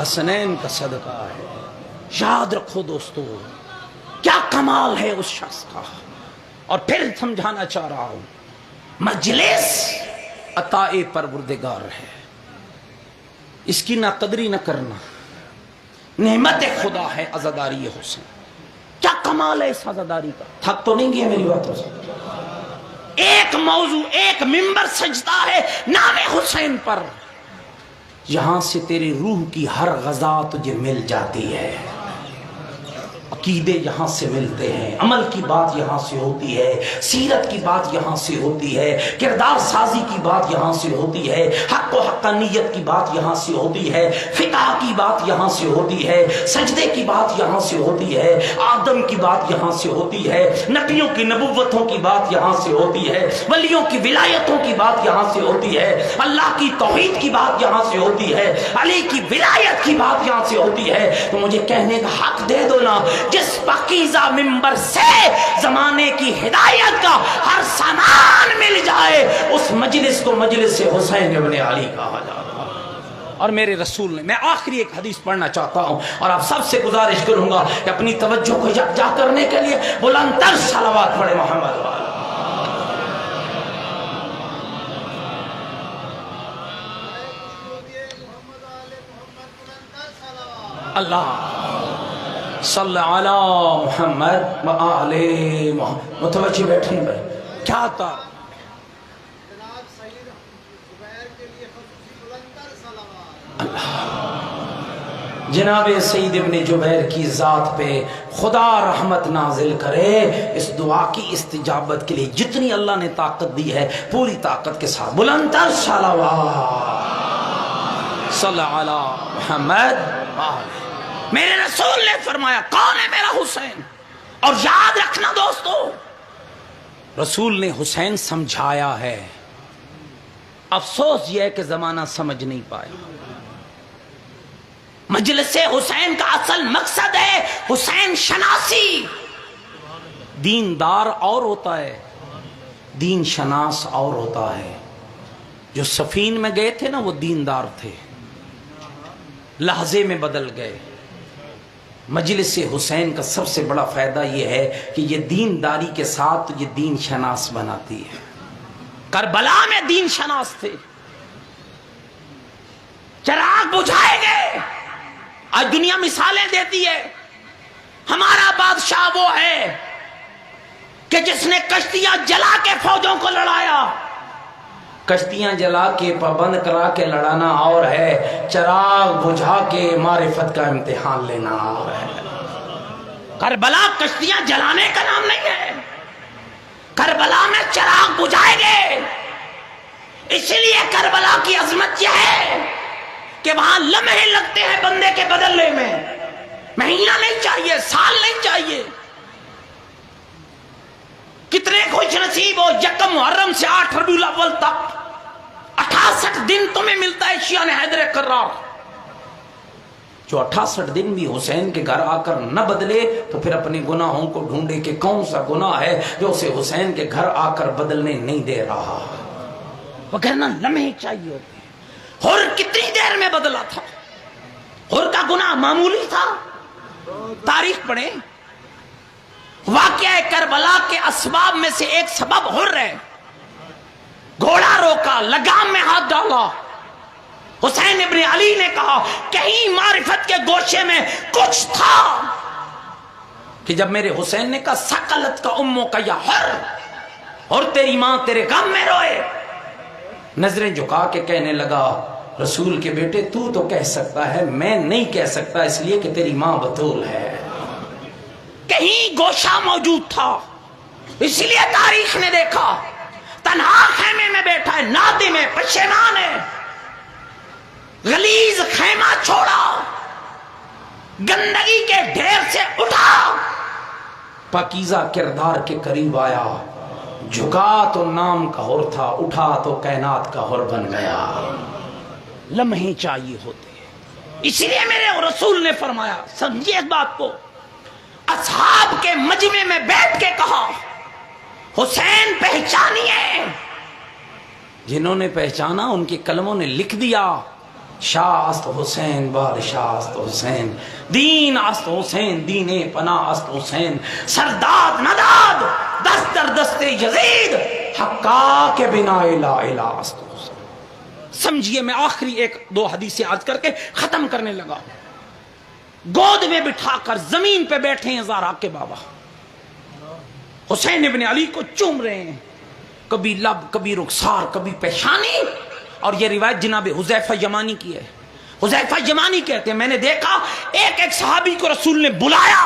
حسنین کا صدقہ ہے۔ یاد رکھو دوستو کیا کمال ہے اس شخص کا۔ اور پھر سمجھانا چاہ رہا ہوں، مجلس عطاء پروردگار ہے، اس کی نہ قدری نہ کرنا نعمت خدا ہے۔ عزاداری حسین، کیا کمال ہے اس عزاداری کا۔ تھک تو نہیں گیا میری باتوں سے؟ ایک موضوع، ایک ممبر سجدہ ہے نام حسین پر، یہاں سے تیری روح کی ہر غذا تجھے مل جاتی ہے۔ عقیدے یہاں سے ملتے ہیں، عمل کی بات یہاں سے ہوتی ہے، سیرت کی بات یہاں سے ہوتی ہے، کردار سازی کی بات یہاں سے ہوتی ہے، حق و حقانیت کی بات یہاں سے ہوتی ہے، فقہ کی بات یہاں سے ہوتی ہے، سجدے کی بات یہاں سے ہوتی ہے، آدم کی بات یہاں سے ہوتی ہے، نبیوں کی نبوتوں کی بات یہاں سے ہوتی ہے، ولیوں کی ولایتوں کی بات یہاں سے ہوتی ہے، اللہ کی توحید کی بات یہاں سے ہوتی ہے، علی کی ولایت کی بات یہاں سے ہوتی ہے۔ تو مجھے کہنے کا حق دے دو نا، جس پاکیزہ ممبر سے زمانے کی ہدایت کا ہر سامان مل جائے، اس مجلس کو مجلس حسین ابن علی کہا جاتا ہے۔ اور میرے رسول نے، میں آخری ایک حدیث پڑھنا چاہتا ہوں اور آپ سب سے گزارش کروں گا کہ اپنی توجہ کو یکجا کرنے کے لیے بلند تر صلوات پڑھے محمد والا۔ اللہ صلی علی محمد و آل محمد۔ متوجہ بیٹھیں بھائی، کیا تھا؟ جناب سید ابن جبیر کی ذات پہ خدا رحمت نازل کرے، اس دعا کی استجابت کے لیے جتنی اللہ نے طاقت دی ہے پوری طاقت کے ساتھ بلند تر صلوات صلی علی محمد۔ میرے رسول نے فرمایا کون ہے میرا حسین؟ اور یاد رکھنا دوستو، رسول نے حسین سمجھایا ہے، افسوس یہ ہے کہ زمانہ سمجھ نہیں پایا۔ مجلس حسین کا اصل مقصد ہے حسین شناسی۔ دیندار اور ہوتا ہے، دین شناس اور ہوتا ہے۔ جو سفین میں گئے تھے نا وہ دیندار تھے، لحظے میں بدل گئے۔ مجلس حسین کا سب سے بڑا فائدہ یہ ہے کہ یہ دینداری کے ساتھ یہ دین شناس بناتی ہے۔ کربلا میں دین شناس تھے، چراغ بجھائے گئے۔ آج دنیا مثالیں دیتی ہے، ہمارا بادشاہ وہ ہے کہ جس نے کشتیاں جلا کے فوجوں کو لڑایا۔ کشتیاں جلا کے پابند کرا کے لڑانا اور ہے، چراغ بجھا کے معرفت کا امتحان لینا اور ہے۔ کربلا کشتیاں جلانے کا نام نہیں ہے، کربلا میں چراغ بجھائے گئے۔ اس لیے کربلا کی عظمت یہ ہے کہ وہاں لمحے لگتے ہیں بندے کے بدلنے میں، مہینہ نہیں چاہیے، سال نہیں چاہیے۔ کتنے خوش نصیب ہو، یکم محرم سے 8 ربیع الاول تک 68 دن تمہیں ملتا ہے شیعہ حیدر کرار۔ جو 68 دن بھی حسین کے گھر آ کر نہ بدلے تو پھر اپنے گناہوں کو ڈھونڈے کہ کون سا گناہ ہے جو اسے حسین کے گھر آ کر بدلنے نہیں دے رہا۔ وگرنہ لمحے چاہیے ہوتے ہیں۔ حر کتنی دیر میں بدلا تھا؟ حر کا گناہ معمولی تھا؟ تاریخ پڑھیں، واقعہ کربلا کے اسباب میں سے ایک سبب حر ہے۔ گھوڑا روکا، لگام میں ہاتھ ڈالا، حسین ابن علی نے کہا کہیں معرفت کے گوشے میں کچھ تھا کہ جب میرے حسین نے کہا سکلت کا اموں کا یا حر، اور تیری ماں تیرے غم میں روئے، نظریں جھکا کے کہنے لگا رسول کے بیٹے تو کہہ سکتا ہے، میں نہیں کہہ سکتا، اس لیے کہ تیری ماں بطول ہے۔ کہیں گوشہ موجود تھا، اس لیے تاریخ نے دیکھا تنہا خیمے میں بیٹھا ہے، نادم ہے، پشیمان ہے، غلیظ خیمہ چھوڑا، گندگی کے ڈھیر سے اٹھا، پاکیزہ کردار کے قریب آیا، جھکا تو نام کا حر تھا، اٹھا تو کائنات کا حر بن گیا۔ لمحے چاہیے ہوتے ہیں، اسی لیے میرے رسول نے فرمایا، سمجھیے اس بات کو، اصحاب کے مجمع میں بیٹھ کے کہا حسین پہچانیے۔ جنہوں نے پہچانا ان کے قلموں نے لکھ دیا شاه است حسین بادشاہ است حسین، دین است حسین دین پناہ است حسین، سرداد نداد دست در دست یزید، حقا کے بنا لا الہ است حسین۔ سمجھیے، میں آخری ایک دو حدیثیں عرض کر کے ختم کرنے لگا۔ گود میں بٹھا کر زمین پہ بیٹھے ہیں زہرا کے بابا، حسین ابن علی کو چوم رہے ہیں، کبھی لب کبھی رخسار کبھی پیشانی۔ اور یہ روایت جناب حذیفہ یمانی کی ہے۔ حذیفہ یمانی کہتے ہیں میں نے دیکھا ایک ایک صحابی کو رسول نے بلایا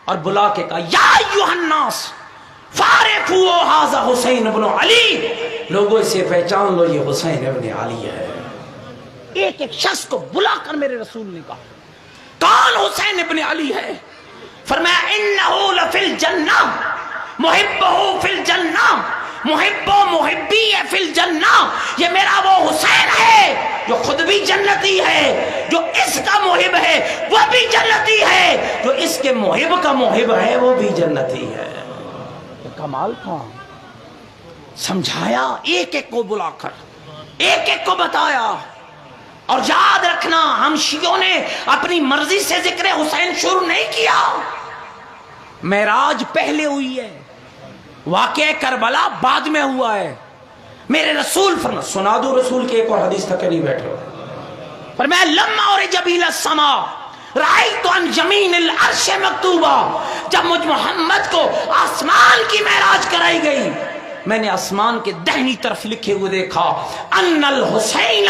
اور بلا کے کہا یا ایھا الناس فارقوا ھذا حسین ابن علی، لوگوں اسے پہچان لو یہ حسین ابن علی ہے۔ ایک ایک شخص کو بلا کر میرے رسول نے کہا کون حسین ابن علی ہے؟ فرمایا انہ لفی الجنہ محبہ فی الجنہ، محب و محبی ہے فی الجنہ، یہ میرا وہ حسین ہے جو خود بھی جنتی ہے، جو اس کا محب ہے وہ بھی جنتی ہے، جو اس کے محب کا محب ہے وہ بھی جنتی ہے۔ کمال تھا، سمجھایا ایک ایک کو بلا کر، ایک ایک کو بتایا۔ اور یاد رکھنا ہم شیعوں نے اپنی مرضی سے ذکر حسین شروع نہیں کیا، معراج پہلے ہوئی ہے، واقعہ کربلا بعد میں ہوا ہے۔ میرے رسول فرما سنا دو رسول کے ایک اور حدیث تک نہیں بیٹھے ہو، فرمایا لما عرج بی الی السماء رأیت عن یمین العرش مکتوبہ، جب مجھ محمد کو آسمان کی معراج کرائی گئی میں نے آسمان کے دہنی طرف لکھے ہوئے دیکھا ان الحسین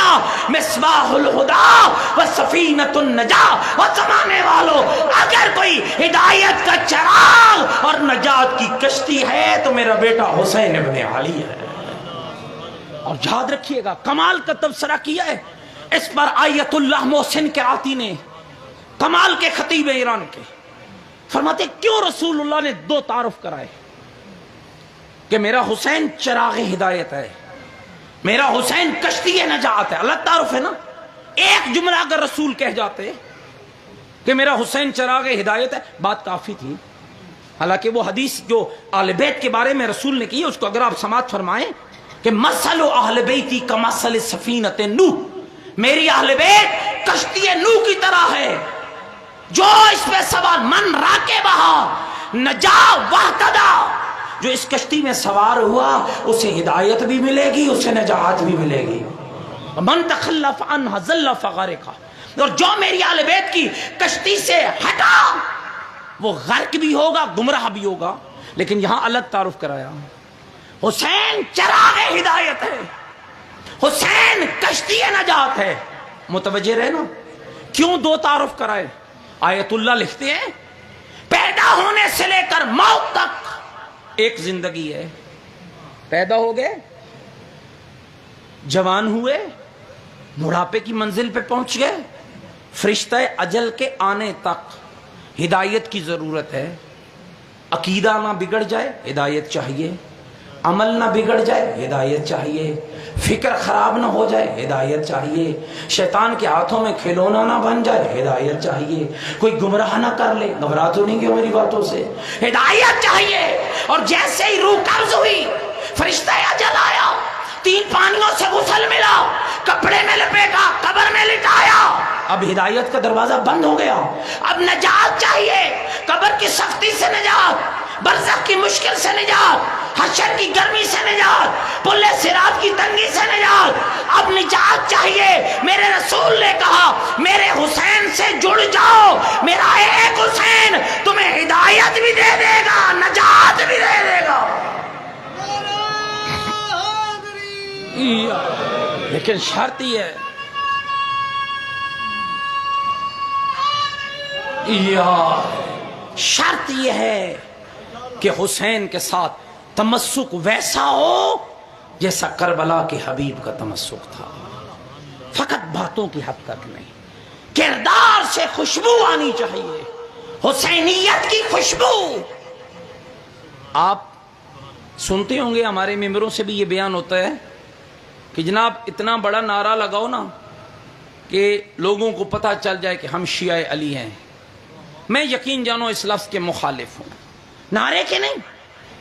مصباح الہدی و سفینۃ النجاۃ، اور زمانے والوں اگر کوئی ہدایت کا چراغ اور نجات کی کشتی ہے تو میرا بیٹا حسین ابن علی ہے۔ اور یاد رکھیے گا کمال کا تبصرہ کیا ہے اس پر آیت اللہ محسن کراتی نے، کمال کے خطیب ایران کے، فرماتے کیوں رسول اللہ نے دو تعارف کرائے کہ میرا حسین چراغ ہدایت ہے، میرا حسین کشتی نجات ہے، الگ تعارف ہے نا۔ ایک جملہ اگر رسول کہہ جاتے کہ میرا حسین چراغ ہدایت ہے بات کافی تھی، حالانکہ وہ حدیث جو اہل بیت کے بارے میں رسول نے کی ہے اس کو اگر آپ سماعت فرمائیں کہ مثل اہل بیتی کمثل سفینۃ نوح، میری اہل بیت کشتی نوح کی طرح ہے، جو اس پہ سوار من راکبہا نجا واہتدی، جو اس کشتی میں سوار ہوا اسے ہدایت بھی ملے گی اسے نجات بھی ملے گی، من تخلف عنہا ضل فغرقا، اور جو میری اہل بیت کی کشتی سے ہٹا وہ غرق بھی ہوگا گمراہ بھی ہوگا۔ لیکن یہاں الگ تعارف کرایا، حسین چراغ ہدایت ہے، حسین کشتی نجات ہے۔ متوجہ رہنا کیوں دو تعارف کرائے؟ آیت اللہ لکھتے ہیں پیدا ہونے سے لے کر موت تک ایک زندگی ہے، پیدا ہو گئے، جوان ہوئے، بڑھاپے کی منزل پہ پہنچ گئے، فرشتہ اجل کے آنے تک ہدایت کی ضرورت ہے۔ عقیدہ نہ بگڑ جائے ہدایت چاہیے، عمل نہ بگڑ جائے ہدایت چاہیے، فکر خراب نہ ہو جائے ہدایت چاہیے، شیطان کے ہاتھوں میں کھلونا نہ بن جائے ہدایت چاہیے، کوئی گمراہ نہ کر لے، گھبرا تو نہیں گے میری باتوں سے، ہدایت چاہیے۔ اور جیسے ہی روح قبض ہوئی فرشتہ اجل آیا، 3 پانیوں سے غسل ملا، کپڑے میں لپیٹا، قبر میں لٹایا، اب ہدایت کا دروازہ بند ہو گیا، اب نجات چاہیے، قبر کی سختی سے نجات، برزخ کی مشکل سے نجات، حشر کی گرمی سے نجات، پل صراط کی تنگی سے نجات، اب نجات چاہیے۔ میرے رسول نے کہا میرے حسین سے جڑ جاؤ، میرا ایک حسین تمہیں ہدایت بھی دے دے گا نجات بھی دے دے گا۔ لیکن شرط یہ ہے شرط یہ ہے کہ حسین کے ساتھ تمسک ویسا ہو جیسا کربلا کے حبیب کا تمسک تھا، فقط باتوں کی حد تک نہیں، کردار سے خوشبو آنی چاہیے، حسینیت کی خوشبو۔ آپ سنتے ہوں گے ہمارے ممبروں سے بھی یہ بیان ہوتا ہے کہ جناب اتنا بڑا نعرہ لگاؤ نا کہ لوگوں کو پتہ چل جائے کہ ہم شیعہ علی ہیں۔ میں یقین جانو اس لفظ کے مخالف ہوں، نعرے کے نہیں،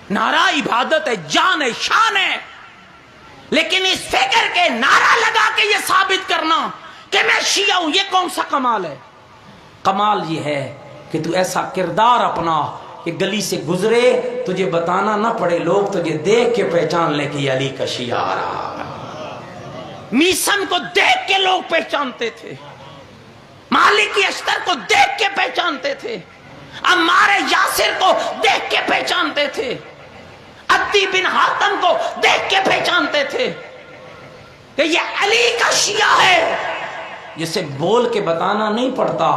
نعرہ عبادت ہے، جان ہے، شان ہے، لیکن اس فکر کے نعرہ لگا کے یہ ثابت کرنا کہ میں شیعہ ہوں، یہ کون سا کمال ہے؟ کمال یہ ہے کہ تو ایسا کردار اپنا کہ گلی سے گزرے تجھے بتانا نہ پڑے، لوگ تجھے دیکھ کے پہچان لے کہ یہ علی کا شیعہ آ رہا ہے۔ میسن کو دیکھ کے لوگ پہچانتے تھے، مالکی اشتر کو دیکھ کے پہچانتے تھے، عمار یاسر کو دیکھ کے پہچانتے تھے، عدی بن حاتم کو دیکھ کے پہچانتے تھے کہ یہ علی کا شیعہ ہے۔ جسے بول کے بتانا نہیں پڑتا،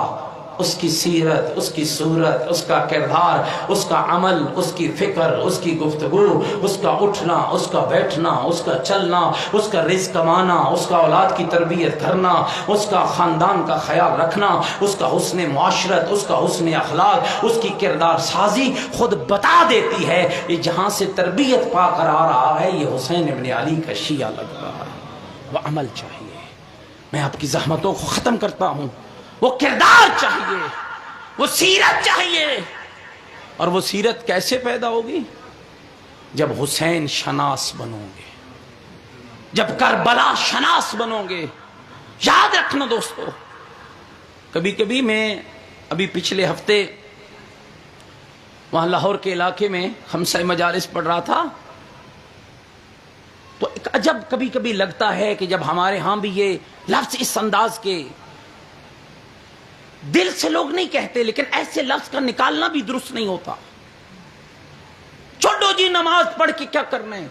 اس کی سیرت، اس کی صورت، اس کا کردار، اس کا عمل، اس کی فکر، اس کی گفتگو، اس کا اٹھنا، اس کا بیٹھنا، اس کا چلنا، اس کا رزق کمانا، اس کا اولاد کی تربیت کرنا، اس کا خاندان کا خیال رکھنا، اس کا حسن معاشرت، اس کا حسن اخلاق، اس کی کردار سازی خود بتا دیتی ہے یہ جہاں سے تربیت پا کر آ رہا ہے یہ حسین ابن علی کا شیعہ لگ رہا ہے۔ وہ عمل چاہیے۔ میں آپ کی زحمتوں کو ختم کرتا ہوں۔ وہ کردار چاہیے، وہ سیرت چاہیے۔ اور وہ سیرت کیسے پیدا ہوگی؟ جب حسین شناس بنو گے، جب کربلا شناس بنو گے۔ یاد رکھنا دوستو، کبھی کبھی میں ابھی پچھلے ہفتے وہاں لاہور کے علاقے میں خمسہ مجالس پڑھ رہا تھا، تو ایک عجب کبھی کبھی لگتا ہے کہ جب ہمارے ہاں بھی یہ لفظ اس انداز کے دل سے لوگ نہیں کہتے، لیکن ایسے لفظ کا نکالنا بھی درست نہیں ہوتا۔ چھوڑو جی نماز پڑھ کے کیا کرنا ہے،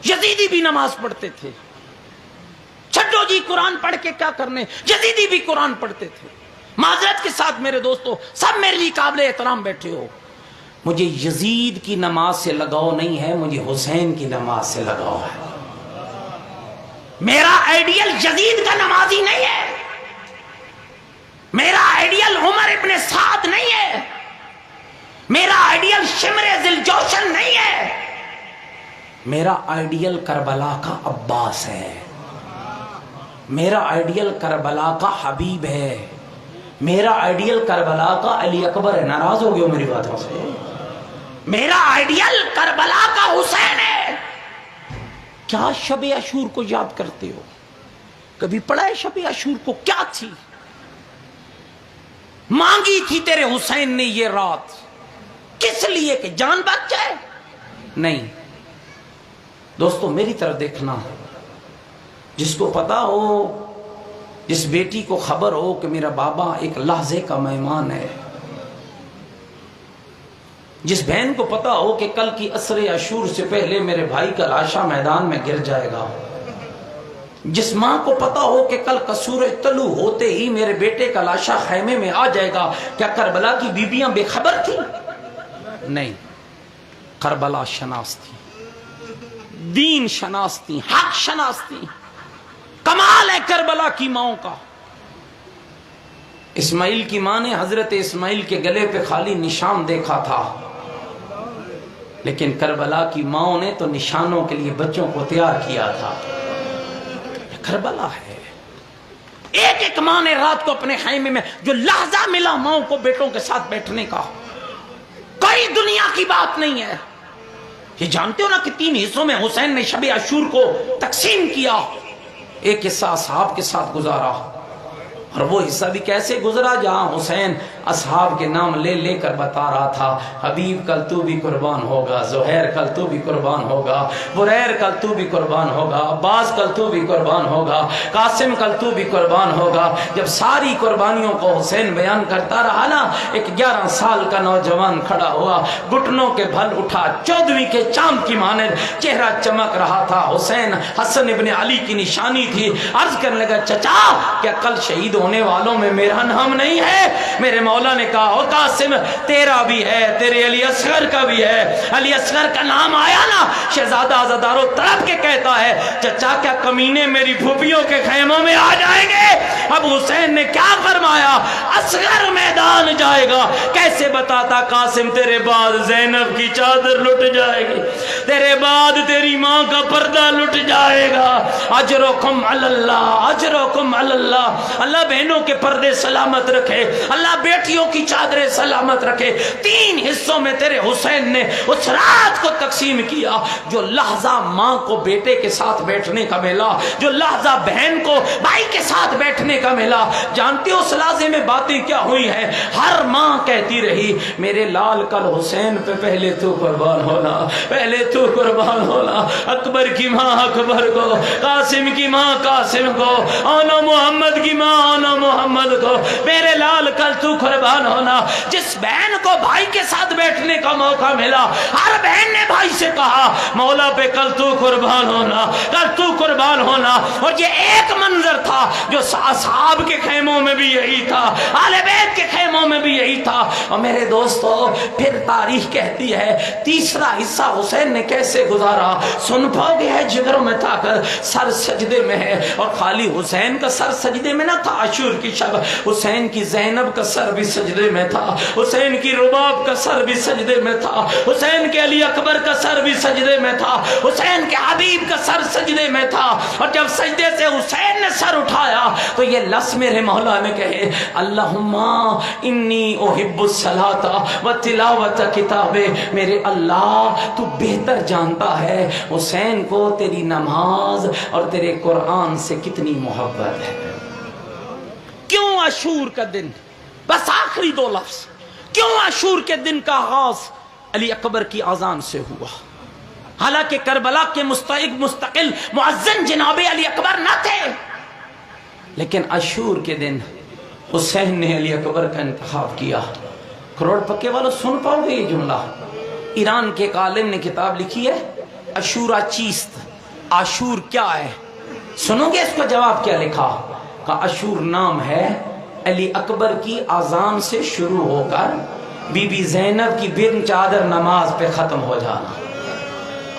یزیدی بھی نماز پڑھتے تھے۔ چھوڑو جی قرآن پڑھ کے کیا کرنا ہے، یزیدی بھی قرآن پڑھتے تھے۔ معذرت کے ساتھ میرے دوستو، سب میرے لیے قابل احترام بیٹھے ہو، مجھے یزید کی نماز سے لگاؤ نہیں ہے، مجھے حسین کی نماز سے لگاؤ ہے۔ میرا آئیڈیل یزید کا نمازی نہیں ہے، میرا آئیڈیل عمر ابن سعد نہیں ہے، میرا آئیڈیل شمر ذی الجوشن نہیں ہے، میرا آئیڈیل کربلا کا عباس ہے، میرا آئیڈیل کربلا کا حبیب ہے، میرا آئیڈیل کربلا کا علی اکبر ہے۔ ناراض ہو گئے ہو میری باتوں سے؟ میرا آئیڈیل کربلا کا حسین ہے۔ کیا شب عاشور کو یاد کرتے ہو؟ کبھی پڑھا ہے شب عاشور کو کیا تھی؟ مانگی تھی تیرے حسین نے یہ رات، کس لیے کہ جان بچ جائے؟ نہیں دوستو، میری طرف دیکھنا، جس کو پتا ہو، جس بیٹی کو خبر ہو کہ میرا بابا ایک لحظے کا مہمان ہے، جس بہن کو پتا ہو کہ کل کی عصر عاشور سے پہلے میرے بھائی کا لاشا میدان میں گر جائے گا، جس ماں کو پتا ہو کہ کل قصور طلوع ہوتے ہی میرے بیٹے کا لاشا خیمے میں آ جائے گا، کیا کربلا کی بیویاں بے خبر تھی؟ نہیں، کربلا شناس تھی، دین شناس تھی، حق شناس تھی۔ کمال ہے کربلا کی ماؤں کا۔ اسماعیل کی ماں نے حضرت اسماعیل کے گلے پہ خالی نشان دیکھا تھا، لیکن کربلا کی ماؤں نے تو نشانوں کے لیے بچوں کو تیار کیا تھا۔ کربلا ہے۔ ایک ایک ماں نے رات کو اپنے خیمے میں جو لحظہ ملا ماؤں کو بیٹوں کے ساتھ بیٹھنے کا، کوئی دنیا کی بات نہیں ہے۔ یہ جانتے ہو نا کہ 3 حصوں میں حسین نے شب عاشور کو تقسیم کیا، ایک حصہ اصحاب کے ساتھ گزارا، اور وہ حصہ بھی کیسے گزرا جہاں حسین اصحاب کے نام لے لے کر بتا رہا تھا، حبیب کل تو بھی قربان ہوگا، زہیر کل تو بھی قربان ہوگا، بریر کل تو بھی قربان ہوگا، عباس کل تو بھی قربان ہوگا، قاسم کل تو بھی قربان ہوگا۔ جب ساری قربانیوں کو حسین بیان کرتا رہا نا، ایک 11 سال کا نوجوان کھڑا ہوا، گھٹنوں کے بھل اٹھا، 14ویں کے چاند کی مانند چہرہ چمک رہا تھا۔ حسین حسن ابن علی کی نشانی تھی۔ عرض کرنے لگا، چچا کیا کل شہید ہونے والوں میں میرا نام نہیں ہے؟ میرے مولا نے کہا، او قاسم تیرا بھی ہے، تیرے علی اصغر کا بھی ہے۔ علی اصغر کا نام آیا نا، شہزادہ عزادارو تڑپ کے کہتا ہے، چچا کیا کمینے میری پھوپھیوں کے خیموں میں آ جائیں گے؟ اب حسین نے کیا فرمایا، اصغر میدان جائے گا۔ کیسے بتاتا قاسم، تیرے بعد زینب کی چادر لٹ جائے گی، تیرے بعد تیری ماں کا پردہ لٹ جائے گا۔ اجرکم علی اللہ، اجرکم علی اللہ۔ اللہ بہنوں کے پردے سلامت رکھے، اللہ بیٹیوں کی چادریں سلامت رکھے۔ 3 حصوں میں تیرے حسین نے اس رات کو تقسیم کیا۔ جو لحظہ ماں کو بیٹے کے ساتھ بیٹھنے کا ملا، جو لحظہ بہن کو بھائی کے ساتھ بیٹھنے کا ملا. جانتے ہو اس لحظے میں باتیں کیا ہوئی ہیں؟ ہر ماں کہتی رہی میرے لال کل حسین پہ پہلے تو قربان ہونا، پہلے تو قربان ہونا. اکبر کی ماں اکبر کو، قاسم کی ماں قاسم کو، آنا محمد کی ماں آنا محمد کو، میرے لال کل تو قربان ہونا. جس بہن کو بھائی کے ساتھ بیٹھنے کا موقع ملا، ہر بہن نے بھائی سے کہا مولا پہ کل تو قربان ہونا، کل تو قربان ہونا. اور یہ ایک منظر تھا جو اصحاب کے خیموں میں بھی یہی تھا، اہل بیت کے خیموں میں بھی یہی تھا. اور میرے دوستو پھر تاریخ کہتی ہے تیسرا حصہ حسین نے کیسے گزارا. سن پاؤ گے ہے جگروں میں تھا کر سر سجدے میں ہے. اور خالی حسین کا سر سجدے میں نہ تھا، عاشور کی شب حسین کی زینب کا سر بھی سجدے میں تھا، حسین کی رباب کا سر بھی سجدے میں تھا، حسین کے علی اکبر کا سر بھی سجدے میں تھا، حسین کے حبیب کا سر سجدے میں تھا. اور جب سجدے سے حسین نے سر اٹھایا تو یہ لفظ میرے مولا نے کہے اللہم انی احب الصلاۃ و تلاوت کتاب. میرے اللہ تو بہتر جانتا ہے حسین کو تیری نماز اور تیرے قرآن سے کتنی محبت ہے. کیوں عاشور کا دن؟ بس آخری دو لفظ. کیوں عاشور کے دن کا آغاز علی اکبر کی اذان سے ہوا؟ حالانکہ کربلا کے مستقل مؤذن جناب علی اکبر نہ تھے، لیکن عاشور کے دن حسین نے علی اکبر کا انتخاب کیا. کروڑ پکے والوں سن پاؤ گے یہ جملہ؟ ایران کے ایک عالم نے کتاب لکھی ہے عاشورہ چیست، عاشور کیا ہے؟ سنو گے اس کا جواب کیا لکھا؟ کہ عاشور نام ہے علی اکبر کی اذان سے شروع ہو کر بی بی زینب کی بن چادر نماز پہ ختم ہو جانا.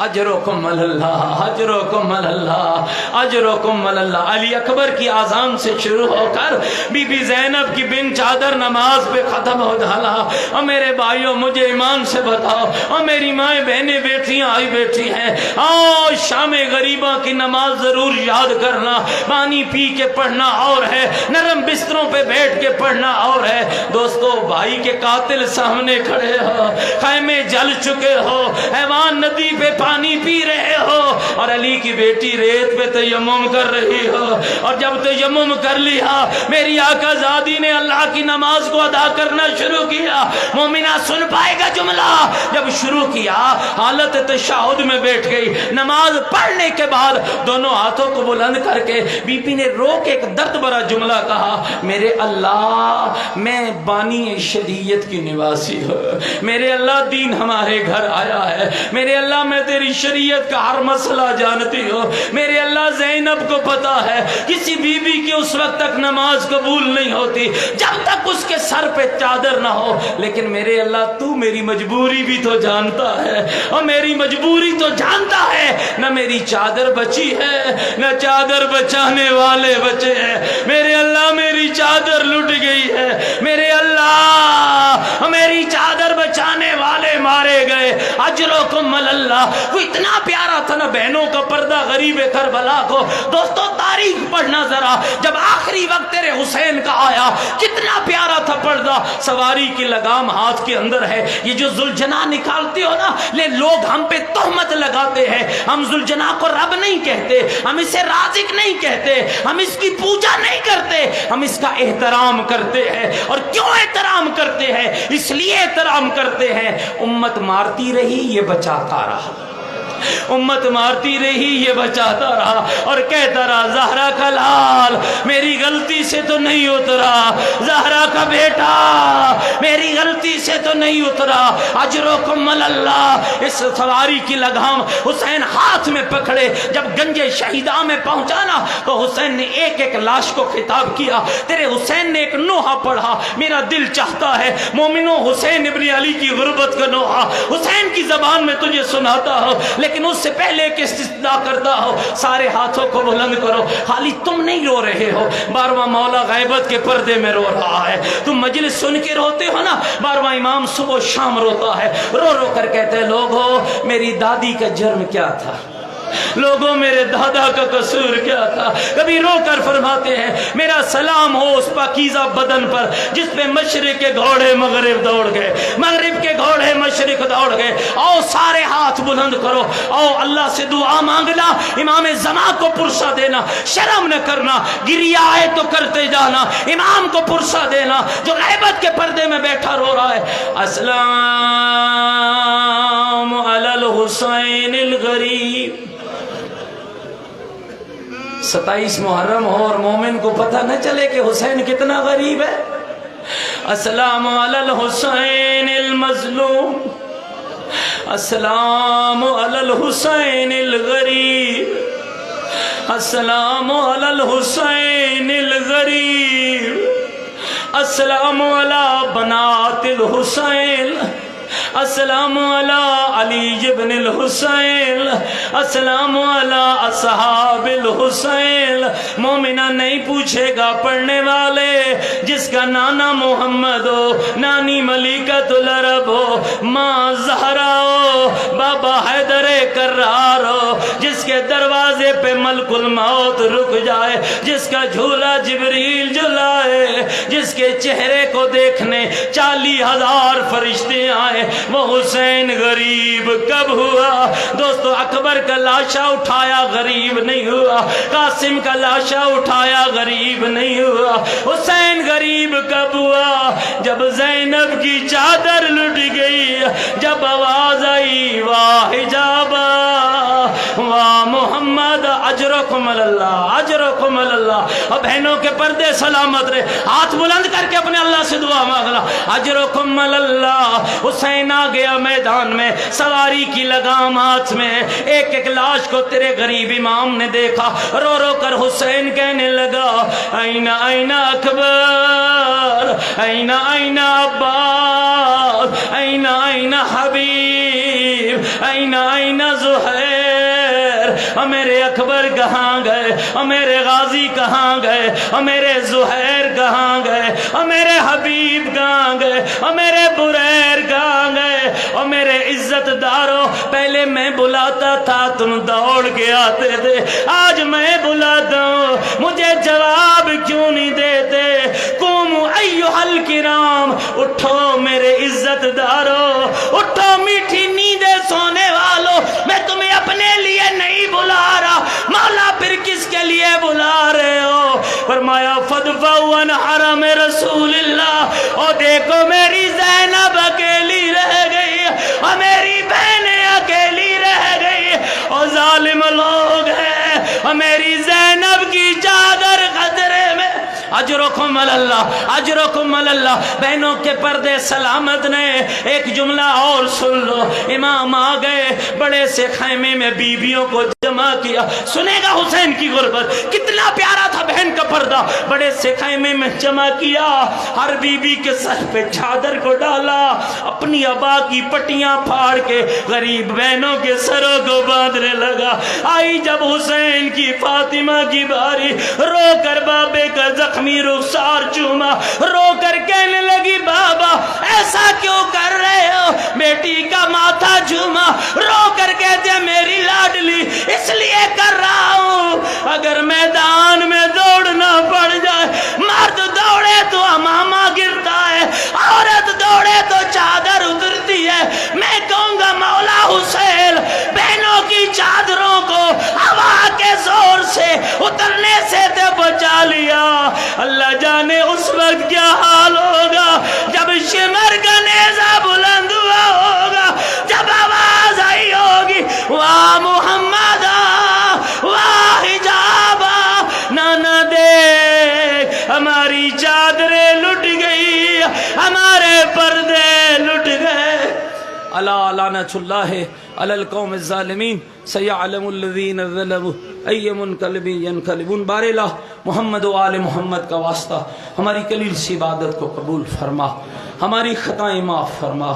اجرکم اللہ اجرکم اللہ اجرکم اللہ. علی اکبر کی اذان سے شروع ہو کر بی بی زینب کی بن چادر نماز پہ ختم ہو جانا. اور میرے بھائیوں مجھے ایمان سے بتاؤ، اور میری مائیں بہنیں بیٹیاں آئی بیٹھی ہیں، آؤ شام غریباں کی نماز ضرور یاد کرنا. پانی پی کے پڑھنا اور ہے، نرم بستروں پہ بیٹھ کے پڑھنا اور ہے. دوستو بھائی کے قاتل سامنے کھڑے ہو، خیمے جل چکے ہو، حیوان ندی پہ پانی پی رہے ہو، اور علی کی بیٹی ریت پہ تیمم کر رہی ہو. اور جب تیمم کر لیا میری آقا زادی نے اللہ کی نماز کو ادا کرنا شروع کیا. مومنہ سن پائے گا جملہ؟ جب شروع کیا حالت تشہد میں بیٹھ گئی. نماز پڑھنے کے بعد دونوں ہاتھوں کو بلند کر کے بی بی نے رو کے ایک درد بھرا جملہ کہا میرے اللہ میں بانی شریعت کی نواسی ہوں، میرے اللہ دین ہمارے گھر آیا ہے، میرے اللہ میں تیری شریعت کا ہر مسئلہ جانتی ہو. میرے اللہ زینب کو پتا ہے کسی بی بی کی اس وقت تک نماز قبول نہیں ہوتی جب تک اس کے سر پہ چادر نہ ہو. لیکن میرے اللہ تو میری مجبوری بھی تو جانتا ہے، اور میری مجبوری تو جانتا ہے. نہ میری چادر بچی ہے نہ چادر بچانے والے بچے ہیں. میرے اللہ میری چادر لٹ گئی ہے، میرے اللہ میری چادر بچانے والے مارے گئے. اجرکم اللہ. وہ اتنا پیارا تھا نا بہنوں کا پردہ غریب کربلا کو. دوستو تاریخ پڑھنا ذرا، جب آخری وقت تیرے حسین کا آیا کتنا پیارا تھا پردہ. سواری کی لگام ہاتھ کے اندر ہے. یہ جو ذوالجناح نکالتے ہو نا، لے لوگ ہم پہ تہمت لگاتے ہیں. ہم ذوالجناح کو رب نہیں کہتے، ہم اسے رازق نہیں کہتے، ہم اس کی پوجا نہیں کرتے، ہم اس کا احترام کرتے ہیں. اور کیوں احترام کرتے ہیں؟ اس لیے احترام کرتے ہیں امت مارتی رہی یہ بچاتا رہا، امت مارتی رہی یہ بچاتا رہا، اور کہتا رہا زہرا کا لال میری غلطی سے تو نہیں اترا، زہرا کا بیٹا میری غلطی سے تو نہیں اترا. اجرکم اللہ. اس سواری کی لگام حسین ہاتھ میں پکڑے. جب گنج شہیداں میں پہنچا نا تو حسین نے ایک ایک لاش کو خطاب کیا. تیرے حسین نے ایک نوحہ پڑھا، میرا دل چاہتا ہے مومنوں حسین ابن علی کی غربت کا نوحہ حسین کی زبان میں تجھے سناتا ہو. لیکن اس سے پہلے ایک استثناء کرتا ہو. سارے ہاتھوں کو بلند کرو. خالی تم نہیں رو رہے ہو، بارواں مولا غیبت کے پردے میں رو رہا ہے. تم مجلس سن کے روتے ہو نا، بارواں امام صبح شام روتا ہے، رو رو کر کہتے ہیں لوگو میری دادی کا جرم کیا تھا، لوگوں میرے دادا کا قصور کیا تھا؟ کبھی رو کر فرماتے ہیں میرا سلام ہو اس پاکیزہ بدن پر جس پہ مشرق کے گھوڑے مغرب دوڑ گئے، مغرب کے گھوڑے مشرق دوڑ گئے۔ آؤ سارے ہاتھ بلند کرو، آؤ اللہ سے دعا مانگنا، امام زمان کو پرسہ دینا، شرم نہ کرنا، گریہ آئے تو کرتے جانا، امام کو پرسہ دینا جو غیبت کے پردے میں بیٹھا رو رہا ہے۔ السلام علی الحسین الغریب۔ 27 محرم ہو اور مومن کو پتہ نہ چلے کہ حسین کتنا غریب ہے۔ السلام علی الحسین المظلوم، السلام علی الحسین الغریب، السلام علی الحسین الغریب، السلام علی بنات الحسین، السلام علی علی ابن الحسین، السلام علی اصحاب الحسین۔ مومنہ نہیں پوچھے گا پڑھنے والے جس کا نانا محمد ہو، نانی ملکۃ العرب ہو، ماں زہرا ہو، بابا حیدر کرار ہو، جس کے دروازے پہ ملک الموت رک جائے، جس کا جھولا جبریل جلائے، جس کے چہرے کو دیکھنے 40,000 فرشتے آئے، وہ حسین غریب کب ہوا؟ دوستو اکبر کا لاشا اٹھایا غریب نہیں ہوا، قاسم کا لاشا اٹھایا غریب نہیں ہوا، حسین غریب کب ہوا؟ جب زینب کی چادر لٹ گئی، جب آواز آئی واہ حجابا واہ محمد اجرکم اللہ اجرکم اللہ۔ اور بہنوں کے پردے سلامت رہے، ہاتھ بلند کر کے اپنے اللہ سے دعا مانگنا، اجرکم اللہ۔ حسین آ گیا میدان میں، سواری کی لگام ہاتھ میں، ایک ایک لاش کو تیرے غریب امام نے دیکھا، رو رو کر حسین کہنے لگا این این اکبر، این این عباس، این این حبیب، این این زہیر۔ اور میرے اکبر کہاں گئے؟ اور میرے غازی کہاں گئے؟ اور میرے زہیر کہاں گئے؟ اور میرے حبیب کہاں گئے؟ اور میرے بریر کہاں گئے؟ اور میرے عزت داروں، پہلے میں بلاتا تھا تم دوڑ کے آتے تھے، آج میں بلاتا ہوں مجھے جواب کیوں نہیں دیتے؟ قوموا ایھا الکرام، اٹھو میرے عزت داروں، اٹھو میٹھی نیندیں سونے والوں، میں تمہیں اپنے لیے نہیں بلا رہا، مولا پھر کس کے لیے بلا رہے ہو؟ فرمایا فدفعوا عن حرم رسول اللہ، اور دیکھو میری زینب اکیلی رہ گئی، اور میری بہنیں اکیلی رہ گئی، اور ظالم لوگ ہیں، اور میری زینب کی چادر خطرے میں۔ اجرکم اللہ اجرکم اللہ۔ بہنوں کے پردے سلامت نے ایک جملہ اور سن لو، امام آ گئے، بڑے سے خیمے میں بیویوں کو جمع کیا، سنے گا حسین کی غربت کتنا پیارا تھا، بہن کا پردہ، بڑے سے خیمے میں جمع کیا، ہر بیوی کے سر پہ چادر کو ڈالا، اپنی ابا کی پٹیاں پھاڑ کے غریب بہنوں کے سروں کو باندھنے لگا۔ آئی جب حسین کی فاطمہ کی باری، رو کر بابے کا زخمی رخسار چوما، رو کر کہنے لگی بابا ایسا کیوں کر رہے ہو؟ بیٹی کا ماتھا چوما، رو کر کہتے میری لاڈلی اس لیے کر رہا ہوں اگر میدان میں دوڑنا پڑ جائے، مرد دوڑے تو امامہ گرتا ہے، عورت دوڑے تو چادر اترتی ہے، میں کہوں گا مولا حسین بہنوں کی چادروں کو ہوا کے زور سے اترنے سے تے بچا لیا۔ اللہ جانے اس وقت کیا حال ہوگا جب شمر کا نیزہ بلند ہوا ہوگا، جب آواز آئی ہوگی واہ محمد واہ حجابا، نانا دیکھ ہماری چادریں لٹ گئی، ہمارے پردے لٹ گئے۔ الا لعنت اللہ علی القوم الظالمین سیعلم الذین ظلموا ای منقلب ینقلبون۔ بار الہ محمد و آل محمد کا واسطہ ہماری قلیل سی عبادت کو قبول فرما، ہماری خطائیں معاف فرما،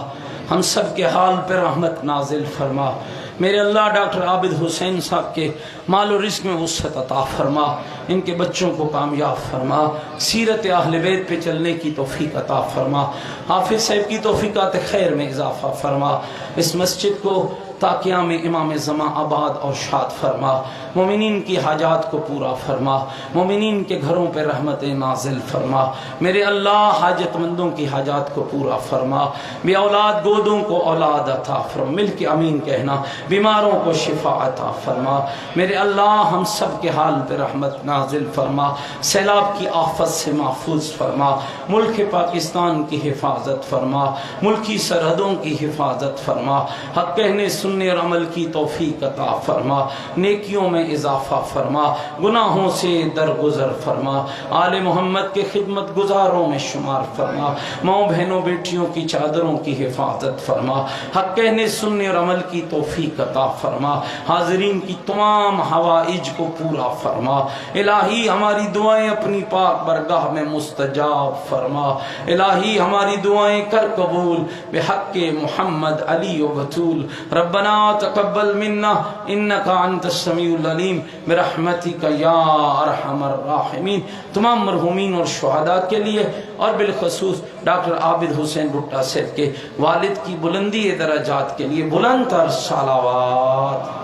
ہم سب کے حال پر رحمت نازل فرما۔ میرے اللہ ڈاکٹر عابد حسین صاحب کے مال و رزق میں وسعت عطا فرما، ان کے بچوں کو کامیاب فرما، سیرت اہل بیت پہ چلنے کی توفیق عطا فرما، حافظ صاحب کی توفیقات خیر میں اضافہ فرما، اس مسجد کو تا قیام امام زمان آباد اور شاد فرما، مومنین کی حاجات کو پورا فرما، مومنین کے گھروں پہ رحمت نازل فرما، میرے اللہ حاجت مندوں کی حاجات کو پورا فرما، بے اولاد گودوں کو اولاد عطا فرما، مل کے امین کہنا، بیماروں کو شفا عطا فرما، میرے اللہ ہم سب کے حال پہ رحمت نازل فرما، سیلاب کی آفت سے محفوظ فرما، ملک پاکستان کی حفاظت فرما، ملکی سرحدوں کی حفاظت فرما، حق کہنے سننے اور عمل کی توفیق عطا فرما، نیکیوں میں اضافہ فرما، گناہوں سے درگزر فرما، آل محمد کے خدمت گزاروں میں شمار فرما، ماؤں بہنوں بیٹیوں کی چادروں کی حفاظت فرما، حق کہنے سننے اور عمل کی توفیق عطا فرما، حاضرین کی تمام حوائج کو پورا فرما، الہی ہماری دعائیں اپنی پاک برگاہ میں مستجاب فرما، الہی ہماری دعائیں کر قبول بحق محمد علی و بطول، ربنا تقبل منا انک انت السمیع العلیم برحمتک یا ارحم الراحمین۔ تمام مرحومین اور شہداء کے لیے اور بالخصوص ڈاکٹر عابد حسین بھٹا صاحب کے والد کی بلندی درجات کے لیے بلند تر صلوات۔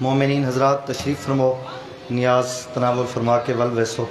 مومنین حضرات تشریف فرمو، نیاز تناول فرما کے ول ویسو۔